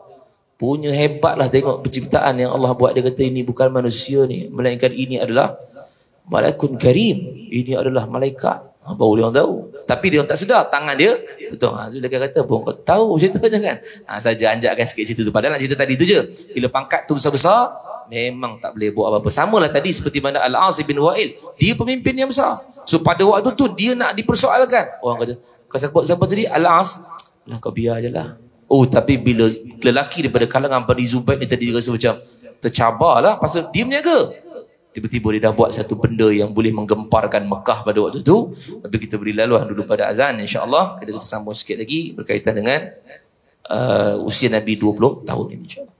punya hebatlah tengok penciptaan yang Allah buat. Dia kata ini bukan manusia ni, melainkan ini adalah Malakun Karim. Ini adalah malaikat. Baru dia orang tahu. Tapi dia orang tak sedar tangan dia betul. Zulaikhah kata, "Pun kau tahu ceritanya kan?" Saja anjakkan sikit cerita tu. Padahal nak cerita tadi tu je. Bila pangkat tu besar-besar, memang tak boleh buat apa-apa. Samalah tadi seperti mana Al-As bin Wa'il, dia pemimpin yang besar. So pada waktu tu dia nak dipersoalkan. Orang kata, "Kau siapa tadi?" Al-As. Lah kau biar je lah. Oh, tapi bila lelaki daripada kalangan Bani Zubair ni tadi dia rasa macam tercabarlah pasal dia berniaga. Tiba-tiba dia dah buat satu benda yang boleh menggemparkan Mekah pada waktu tu. Tapi kita beri laluan dulu pada azan, insya-Allah. Kita sambung sikit lagi berkaitan dengan usia Nabi 20 tahun ini, insya-Allah.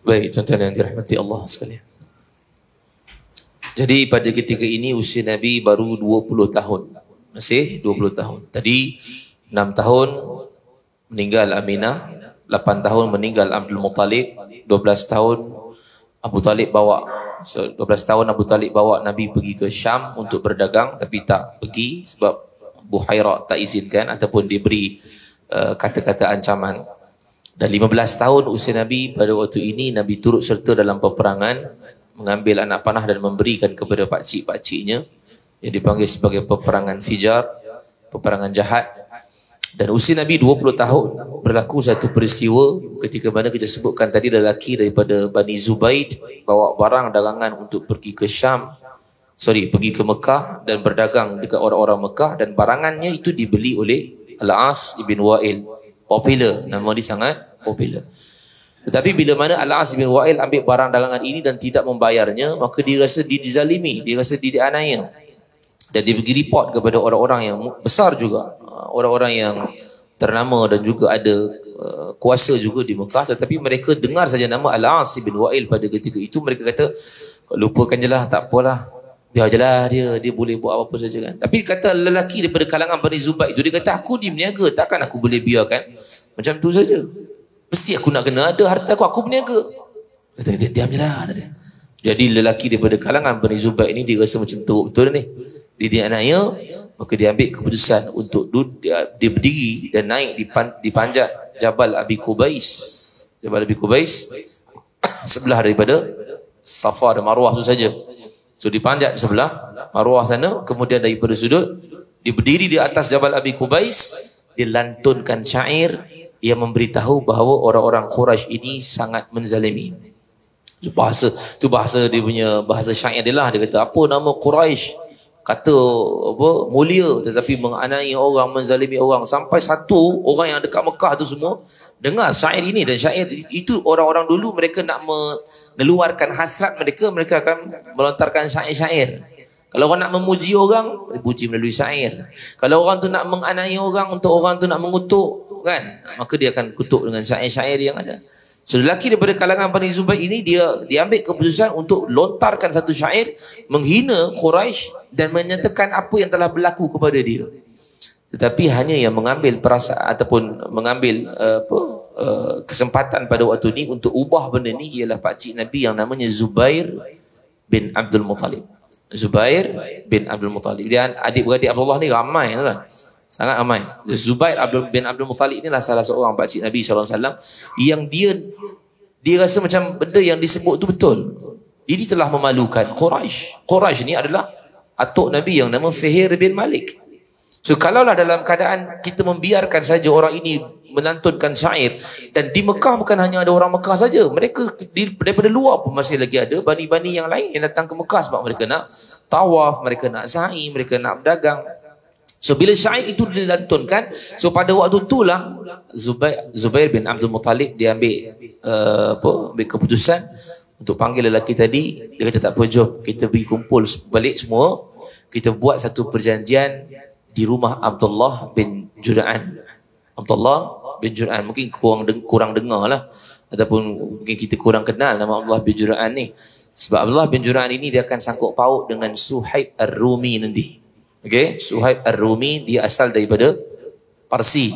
Baik, tuan-tuan yang dirahmati Allah sekalian. Jadi pada ketika ini usia Nabi baru 20 tahun. Masih 20 tahun. Tadi 6 tahun meninggal Aminah, 8 tahun meninggal Abdul Muttalib, 12 tahun Abu Talib bawa. So 12 tahun Abu Talib bawa Nabi pergi ke Syam untuk berdagang, tapi tak pergi sebab Buhairah tak izinkan ataupun diberi kata-kata ancaman. Dan 15 tahun usia Nabi pada waktu ini, Nabi turut serta dalam peperangan, mengambil anak panah dan memberikan kepada pakcik-pakciknya, yang dipanggil sebagai peperangan Fijar, peperangan jahat. Dan usia Nabi 20 tahun berlaku satu peristiwa ketika mana kita sebutkan tadi, lelaki daripada Bani Zubaid bawa barang dagangan untuk pergi ke pergi ke Mekah dan berdagang dekat orang-orang Mekah, dan barangannya itu dibeli oleh Al-As bin Wa'il. Popular, nama dia sangat popular. Tetapi bila mana Al-As bin Wa'il ambil barang dagangan ini dan tidak membayarnya, maka dia rasa dia dizalimi, dia rasa dia dianiaya. Dan dia pergi report kepada orang-orang yang besar juga, orang-orang yang ternama dan juga ada kuasa juga di Mekah. Tetapi mereka dengar saja nama Al-As bin Wa'il pada ketika itu, mereka kata, lupakan je lah, tak apalah, biar je lah dia boleh buat apa-apa saja kan. Tapi kata lelaki daripada kalangan Bani Zubair itu, dia kata, aku berniaga, takkan aku boleh biarkan macam tu saja. Mesti aku nak kena ada harta aku berniaga. Kata dia, diam je lah. Jadi lelaki daripada kalangan Bani Zubair ini, dia rasa macam teruk betul ni. Dia dianiaya, maka dia ambil keputusan untuk dia berdiri dan naik di panjat Jabal Abi Qubais. Jabal Abi Qubais sebelah daripada Safa dan Marwah tu saja. So dipanjat di sebelah Marwah sana, kemudian daripada sudut dia berdiri di atas Jabal Abi Qubais, dia lantunkan syair yang memberitahu bahawa orang-orang Quraisy ini sangat menzalimi. Itu bahasa dia punya bahasa syair dia lah. Dia kata apa nama Quraisy, kata apa mulia, tetapi menganiaya orang, menzalimi orang, sampai satu orang yang dekat Mekah tu semua dengar syair ini. Dan syair itu orang-orang dulu mereka nak mengeluarkan hasrat mereka akan melontarkan syair-syair. Kalau orang nak memuji orang, dipuji melalui syair. Kalau orang tu nak menganiaya orang, untuk orang tu nak mengutuk kan, maka dia akan kutuk dengan syair-syair yang ada. So lelaki daripada kalangan Bani Zubair ini dia ambil keputusan untuk lontarkan satu syair menghina Quraisy dan menyatakan apa yang telah berlaku kepada dia. Tetapi hanya yang mengambil perasaan ataupun mengambil kesempatan pada waktu ini untuk ubah benda ni ialah pakcik Nabi yang namanya Zubair bin Abdul Muttalib. Zubair bin Abdul Muttalib. Dia adik-beradik Abdullah ni ramai kan? Sangat ramai. Zubair bin Abdul Muttalib inilah salah seorang pakcik Nabi SAW yang dia rasa macam benda yang disebut tu betul. Ini telah memalukan Quraisy. Quraisy ni adalah atuk Nabi yang nama Fihir bin Malik. So kalaulah dalam keadaan kita membiarkan saja orang ini melantunkan syair, dan di Mekah bukan hanya ada orang Mekah saja, mereka daripada luar pun masih lagi ada bani-bani yang lain yang datang ke Mekah sebab mereka nak tawaf, mereka nak sa'i, mereka nak berdagang. So bila syair itu dilantunkan, so pada waktu itulah Zubair bin Abdul Muttalib dia ambil keputusan untuk panggil lelaki tadi. Dia kata tak apa, jom kita pergi kumpul balik semua, kita buat satu perjanjian di rumah Abdullah bin Jud'an. Abdullah bin Jud'an, mungkin kurang dengar lah, ataupun mungkin kita kurang kenal nama Abdullah bin Jud'an ni, sebab Abdullah bin Jud'an ini dia akan sangkut paut dengan Suhaib Ar-Rumi nanti. Okay, Suhaib Ar-Rumi dia asal daripada Parsi.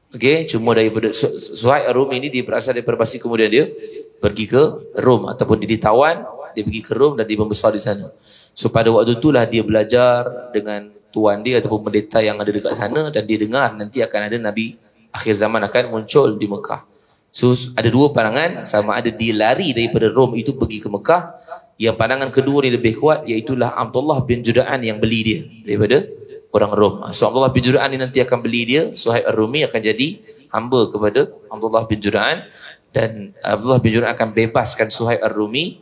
Okay, cuma daripada Suhaib Ar-Rumi ini dia berasal daripada Parsi, kemudian dia pergi ke Rom, ataupun dia ditawan, dia pergi ke Rom dan dia membesar di sana. So pada waktu itulah dia belajar dengan tuan dia ataupun pendeta yang ada dekat sana, dan dia dengar nanti akan ada Nabi akhir zaman akan muncul di Mekah. So ada dua pandangan, sama ada dia lari daripada Rom itu pergi ke Mekah. Yang pandangan kedua ni lebih kuat, iaitulah Abdullah bin Jud'an yang beli dia daripada orang Rom. So Abdullah bin Jud'an ni nanti akan beli dia, Suhaib Ar-Rumi akan jadi hamba kepada Abdullah bin Jud'an, dan Abdullah bin Jud'an akan bebaskan Suhaib Ar-Rumi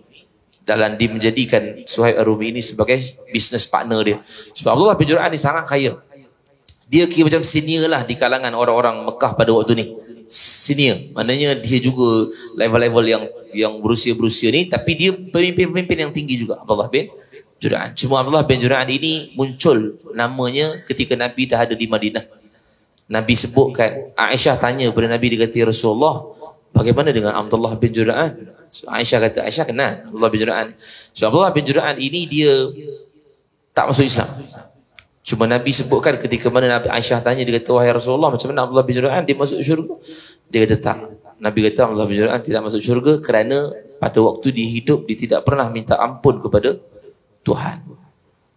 dalam dia menjadikan Suhaib Ar-Rumi ini sebagai business partner dia. Sebab Abdullah bin Jud'an ni sangat kaya. Dia kira macam senior lah di kalangan orang-orang Mekah pada waktu ni. Senior, maknanya dia juga level-level yang berusia-berusia ni, tapi dia pemimpin-pemimpin yang tinggi juga, Abdullah bin Jud'an. Cuma Abdullah bin Jud'an ini muncul namanya ketika Nabi dah ada di Madinah. Nabi sebutkan, Aisyah tanya kepada Nabi, dia kata, Rasulullah, bagaimana dengan Abdullah bin Jud'an? So, Aisyah kata, Aisyah kenal Abdullah bin Jud'an. So Abdullah bin Jud'an ini dia tak masuk Islam. Cuma Nabi sebutkan ketika mana Nabi Aisyah tanya, dia kata, wahai Rasulullah, macam mana Abdullah bin Jud'an, dia masuk syurga? Dia kata tak. Nabi kata Abdullah bin Jud'an tidak masuk syurga kerana pada waktu dia hidup dia tidak pernah minta ampun kepada Tuhan.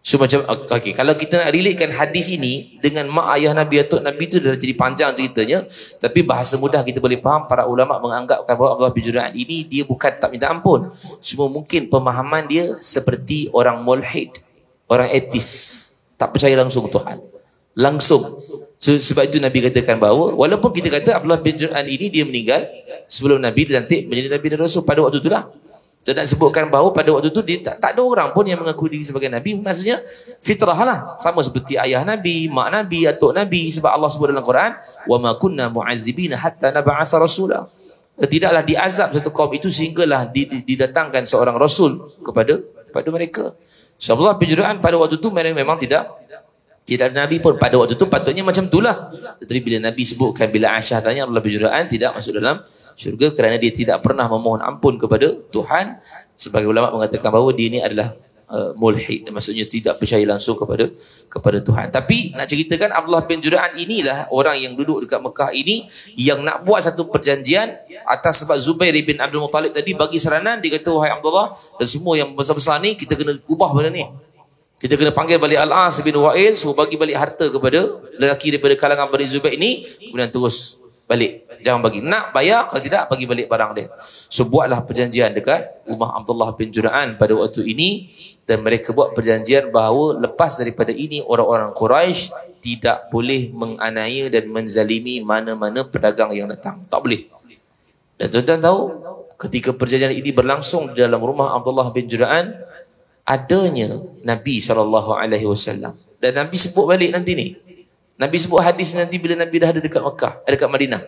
So macam okay, kalau kita nak relatekan hadis ini dengan mak ayah Nabi atau Nabi, itu dah jadi panjang ceritanya, tapi bahasa mudah kita boleh faham. Para ulama menganggapkan bahawa Abdullah bin Jud'an ini dia bukan tak minta ampun, cuma mungkin pemahaman dia seperti orang mulhid, orang etis, tak percaya langsung Tuhan. Langsung. So, sebab itu Nabi katakan bahawa walaupun kita kata Abdullah bin Jud'an ini dia meninggal sebelum Nabi dilantik menjadi Nabi dan Rasul pada waktu itulah. So, nak sebutkan bahawa pada waktu itu dia tak ada orang pun yang mengaku diri sebagai Nabi. Maksudnya fitrah lah. Sama seperti ayah Nabi, mak Nabi, atuk Nabi. Sebab Allah sebut dalam Quran, وَمَا كُنَّا مُعَذِّبِينَ حَتَّى نَبْعَثَ رَسُولًا. Tidaklah diazab satu kaum itu sehinggalah didatangkan seorang Rasul kepada mereka. So Abdullah bin Jud'an pada waktu itu memang tidak ada Nabi pun. Pada waktu itu patutnya macam itulah. Tetapi bila Nabi sebutkan, bila Aisyah tanya, Abdullah bin Jud'an tidak masuk dalam syurga kerana dia tidak pernah memohon ampun kepada Tuhan. Sebagai ulama mengatakan bahawa dia ini adalah mulhid, maksudnya tidak percaya langsung kepada Tuhan. Tapi nak ceritakan Abdullah bin Jud'an inilah orang yang duduk dekat Mekah ini yang nak buat satu perjanjian atas sebab Zubair bin Abdul Muttalib tadi bagi saranan. Dia kata, wahai Abdullah dan semua yang besar-besar ni, kita kena ubah benda ni. Kita kena panggil balik Al-As bin Wa'il, suruh bagi balik harta kepada lelaki daripada kalangan Bani Zubair ini, kemudian terus balik. Jangan bagi. Nak bayar, kalau tidak bagi balik barang dia. So buatlah perjanjian dekat rumah Abdullah bin Juda'an pada waktu ini, dan mereka buat perjanjian bahawa lepas daripada ini orang-orang Quraisy tidak boleh menganiaya dan menzalimi mana-mana pedagang yang datang. Tak boleh. Dan tuan-tuan tahu, ketika perjanjian ini berlangsung di dalam rumah Abdullah bin Juda'an, adanya Nabi SAW. Dan Nabi sebut balik nanti ni. Nabi sebut hadis nanti bila Nabi dah ada dekat Mekah, dekat Madinah.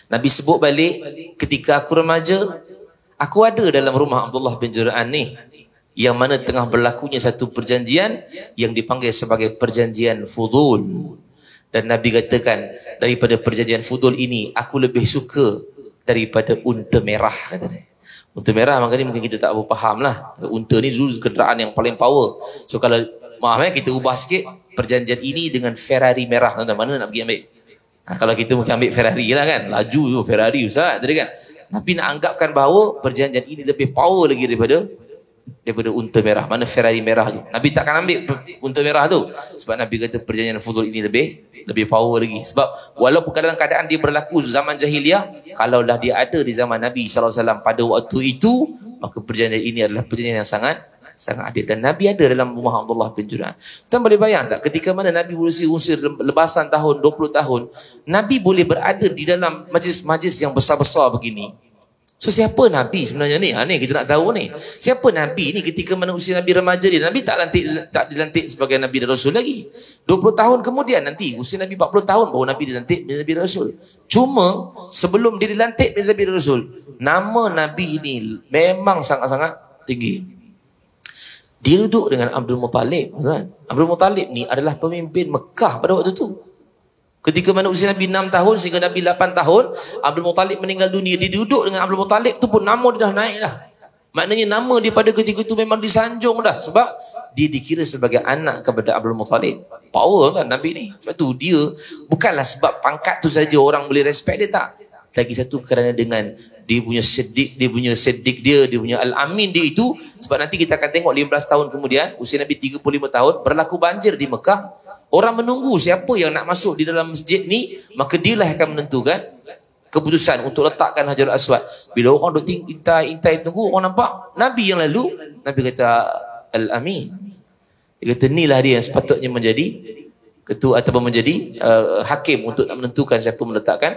Nabi sebut balik, ketika aku remaja, aku ada dalam rumah Abdullah bin Juda'an ni, yang mana tengah berlakunya satu perjanjian yang dipanggil sebagai perjanjian Fudul. Dan Nabi katakan, daripada perjanjian Fudul ini, aku lebih suka daripada unta merah, kata dia. Unta merah maknanya mungkin kita tak faham lah. Unta ni dulu kenderaan yang paling power. So kalau maaf kita ubah sikit, perjanjian ini dengan Ferrari merah, tuan-tuan, mana nak pergi ambil? Kalau kita mungkin ambil Ferrari lah kan, laju tu Ferrari Ustaz tadi kan. Nabi nak anggapkan bahawa perjanjian ini lebih power lagi daripada unta merah. Mana Ferrari merah tu, Nabi takkan ambil unta merah tu, sebab Nabi kata perjanjian Fudul ini lebih power lagi. Sebab walaupun dalam keadaan dia berlaku zaman jahiliah, kalaulah dia ada di zaman Nabi SAW pada waktu itu, maka perjanjian ini adalah perjanjian yang sangat adil. Dan Nabi ada dalam rumah Abdullah bin Juda'an. Tuan boleh bayang tak, ketika mana Nabi berusia lebasan tahun 20 tahun, Nabi boleh berada di dalam majlis-majlis yang besar-besar begini. So siapa Nabi sebenarnya ni? Ni kita nak tahu ni. Siapa Nabi ni ketika mana usia Nabi remaja dia? Nabi tak dilantik sebagai Nabi dan Rasul lagi. 20 tahun kemudian nanti, usia Nabi 40 tahun baru Nabi dilantik menjadi Nabi dan Rasul. Cuma sebelum dia dilantik menjadi Nabi dan Rasul, nama Nabi ini memang sangat-sangat tinggi. Dia duduk dengan Abdul Muttalib, kan? Abdul Muttalib ni adalah pemimpin Mekah pada waktu tu. Ketika mana usia Nabi 6 tahun sehingga Nabi 8 tahun, Abdul Muttalib meninggal dunia. Dia duduk dengan Abdul Muttalib tu pun nama dia dah naik dah. Maknanya nama dia pada ketika itu memang disanjung dah. Sebab dia dikira sebagai anak kepada Abdul Muttalib. Power kan Nabi ni. Sebab tu dia bukanlah sebab pangkat tu saja orang boleh respect dia, tak. Lagi satu kerana dengan dia punya sedik dia punya Al-Amin dia itu. Sebab nanti kita akan tengok 15 tahun kemudian, usia Nabi 35 tahun, berlaku banjir di Mekah. Orang menunggu siapa yang nak masuk di dalam masjid ni, maka dialah akan menentukan keputusan untuk letakkan Hajarul Aswad. Bila orang duk intai tunggu, orang nampak Nabi yang lalu, Nabi kata Al-Amin. Dia kata inilah dia yang sepatutnya menjadi ketua ataupun menjadi hakim untuk nak menentukan siapa meletakkan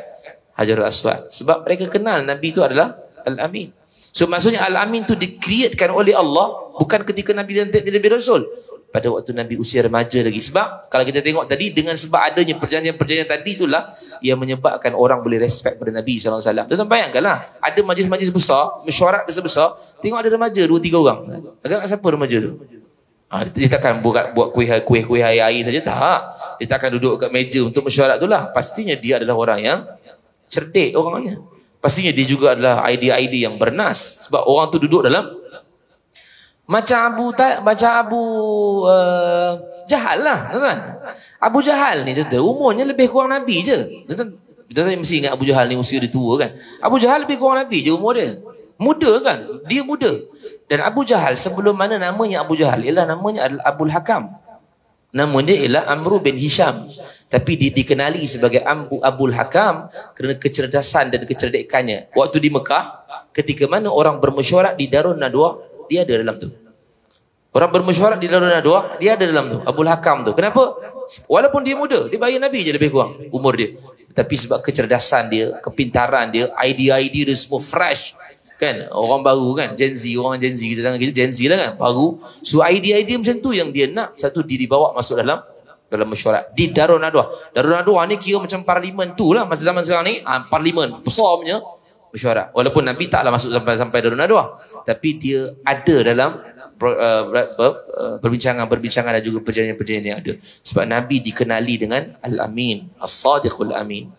Hajarul Aswad. Sebab mereka kenal Nabi itu adalah Al-Amin. So maksudnya Al-Amin itu dikreatkan oleh Allah bukan ketika Nabi dilantik menjadi Nabi Rasul, pada waktu Nabi usia remaja lagi. Sebab kalau kita tengok tadi, dengan sebab adanya perjanjian-perjanjian tadi itulah yang menyebabkan orang boleh respect pada Nabi SAW. Tuan-tuan bayangkanlah, ada majlis-majlis besar, mesyuarat besar-besar, tengok ada remaja 2-3 orang. Agak siapa remaja tu? Dia takkan buat kuih-kuih air saja, tak. Dia takkan duduk kat meja untuk mesyuarat itulah. Pastinya dia adalah orang yang cerdik orangnya. Pastinya dia juga adalah idea-idea yang bernas. Sebab orang tu duduk dalam macam Abu Jahal lah, kan? Abu Jahal ni umurnya lebih kurang Nabi je. Kita mesti ingat Abu Jahal ni usia dia tua kan. Abu Jahal lebih kurang Nabi je umur dia. Muda kan? Dia muda. Dan Abu Jahal sebelum mana namanya Abu Jahal ialah namanya adalah Abul Hakam. Nama dia ialah Amru bin Hisham. Tapi dia dikenali sebagai Abul Hakam kerana kecerdasan dan kecerdikannya. Waktu di Mekah, ketika mana orang bermesyuarat di Darun Nadwah, dia ada dalam tu. Orang bermesyuarat di Darun Nadwah, dia ada dalam tu. Abul Hakam tu. Kenapa? Walaupun dia muda, dia bayar Nabi je lebih kurang umur dia. Tapi sebab kecerdasan dia, kepintaran dia, idea-idea dia semua fresh. Kan? Orang baru kan? Gen Z, orang Gen Z. Kita tangan kita Gen Z lah kan? Baru. So idea-idea macam tu yang dia nak. Satu, dia dibawa masuk dalam mesyuarat di Darun Nadwah. Darun Nadwah ni kira macam parlimen tu lah masa zaman sekarang ni. Parlimen besar punya mesyuarat. Walaupun Nabi taklah masuk sampai Darun Nadwah, tapi dia ada dalam perbincangan dan juga perjanjian-perjanjian yang ada. Sebab Nabi dikenali dengan Al-Amin, As-Sadiqul Amin.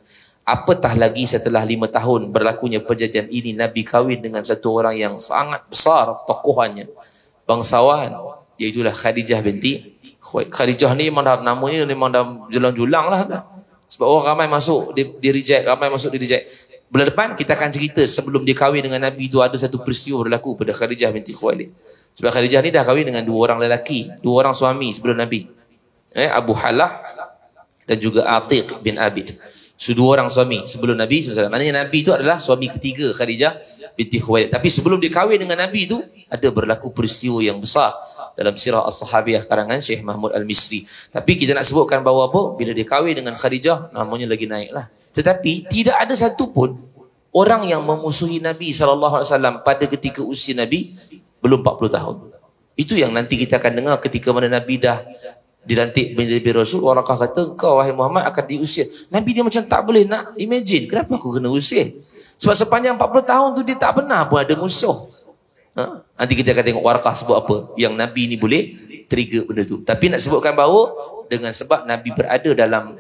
Apatah lagi setelah 5 tahun berlakunya perjanjian ini, Nabi kahwin dengan satu orang yang sangat besar tokohannya, bangsawan, iaitulah Khadijah binti Khuwailid. Khadijah ni memang dah, namanya memang dah julang-julang lah. Sebab orang ramai masuk, dia reject, ramai masuk, dia reject. Bulan depan kita akan cerita sebelum dia kahwin dengan Nabi itu ada satu peristiwa berlaku pada Khadijah binti Khuwailid. Sebab Khadijah ni dah kahwin dengan 2 orang lelaki, 2 orang suami sebelum Nabi. Abu Halah dan juga Atiq bin Abid. So, 2 orang suami sebelum Nabi SAW. Maknanya Nabi itu adalah suami ketiga Khadijah binti Khuwailid. Tapi sebelum dia kahwin dengan Nabi itu, ada berlaku peristiwa yang besar dalam sirah As-Sahabiyah karangan Syekh Mahmud Al-Misri. Tapi kita nak sebutkan bahawa apa? Bila dia kahwin dengan Khadijah, namanya lagi naik lah. Tetapi tidak ada satu pun orang yang memusuhi Nabi SAW pada ketika usia Nabi belum 40 tahun. Itu yang nanti kita akan dengar ketika mana Nabi dah dilantik menjadi Rasul. Warakah kata, kau wahai Muhammad akan diusir. Nabi dia macam tak boleh nak imagine, kenapa aku kena usir? Sebab sepanjang 40 tahun tu dia tak pernah pun ada musuh. Nanti kita akan tengok Warakah sebut apa yang Nabi ni boleh trigger benda tu. Tapi nak sebutkan bahawa dengan sebab Nabi berada dalam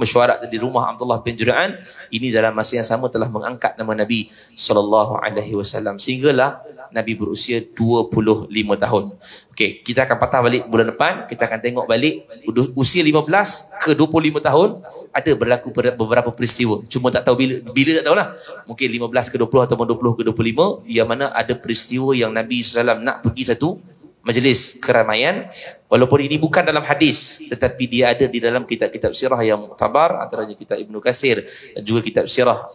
mesyuarat di rumah Abdullah bin Jur'an, ini dalam masa yang sama telah mengangkat nama Nabi SAW, sehinggalah Nabi berusia 25 tahun. Okey, kita akan patah balik bulan depan. Kita akan tengok balik usia 15 ke 25 tahun ada berlaku beberapa peristiwa. Cuma tak tahu bila tak tahulah. Mungkin 15 ke 20 ataupun 20 ke 25, yang mana ada peristiwa yang Nabi SAW nak pergi satu majlis keramaian, walaupun ini bukan dalam hadis, tetapi dia ada di dalam kitab-kitab sirah yang muktabar, antaranya kitab Ibnu Katsir dan juga kitab sirah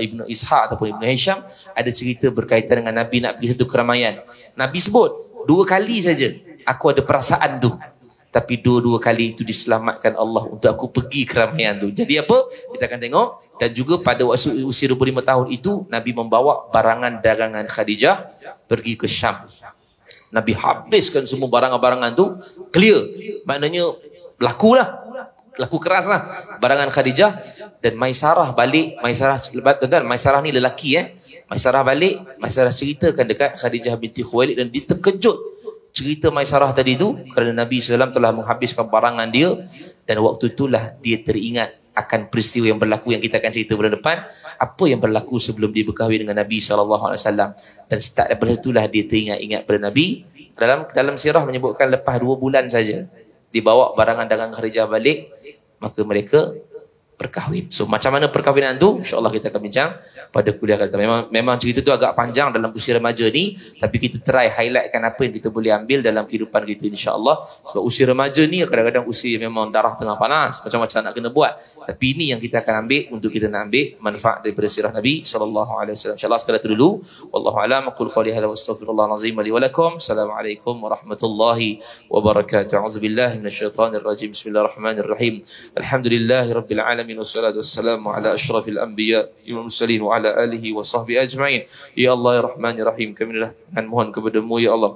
Ibnu Ishaq ataupun Ibnu Hisham. Ada cerita berkaitan dengan Nabi nak pergi satu keramaian. Nabi sebut 2 kali saja aku ada perasaan tu, tapi 2 kali itu diselamatkan Allah untuk aku pergi keramaian tu. Jadi apa? Kita akan tengok. Dan juga pada waktu usia 25 tahun itu, Nabi membawa barangan dagangan Khadijah pergi ke Syam. Nabi habiskan semua barangan-barangan tu, clear. Maknanya laku keras lah barangan Khadijah. Dan Maisarah balik. Maisarah ni lelaki Maisarah balik. Maisarah ceritakan dekat Khadijah binti Khuwailid, dan dia terkejut cerita Maisarah tadi tu, kerana Nabi SAW telah menghabiskan barangan dia. Dan waktu itulah dia teringat akan peristiwa yang berlaku yang kita akan cerita bulan depan, apa yang berlaku sebelum dia berkahwin dengan Nabi SAW. Dan start daripada itulah dia teringat-ingat pada Nabi. Dalam sirah menyebutkan lepas 2 bulan saja dibawa barangan dagangan Khadijah balik, maka mereka berkahwin. So macam mana perkahwinan tu, insya-Allah kita akan bincang pada kuliah kita. Memang cerita tu agak panjang dalam usia remaja ni, tapi kita try highlightkan apa yang kita boleh ambil dalam kehidupan kita, insya-Allah. Sebab usia remaja ni kadang-kadang usia memang darah tengah panas, macam-macam nak kena buat. Tapi ini yang kita akan ambil untuk kita nak ambil manfaat daripada sirah Nabi sallallahu alaihi wasallam. Insya-Allah sekadar itu dulu. Wallahu a'lam. Aqul qouli hadza wa astaghfirullahal azim li wa lakum. Assalamualaikum warahmatullahi wabarakatuh. A'udzubillahi minasyaitonir rajim. Bismillahirrahmanirrahim. Alhamdulillahirabbil alamin. Wassalatu wassalamu ala asyrafil anbiya wal mursalin wa ala alihi wa sahbihi ajma'in. Ya Allah ya Rahman ya Rahim, kami mohon kepada-Mu ya Allah,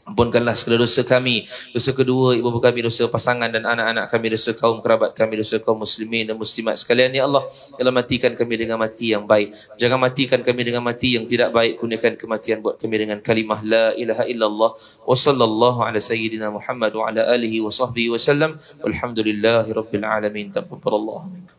ampunkanlah segala dosa kami, dosa kedua ibu bapa kami, dosa pasangan dan anak-anak kami, dosa kaum kerabat kami, dosa kaum muslimin dan muslimat sekalian ya Allah. Ya Allah, matikan kami dengan mati yang baik, jangan matikan kami dengan mati yang tidak baik. Kurniakan kematian buat kami dengan kalimah la ilaha illallah. Wa sallallahu ala sayyidina Muhammad wa ala alihi wa sahbihi wa sallam. Walhamdulillahi rabbil alamin. Taqabbalallahu minkum.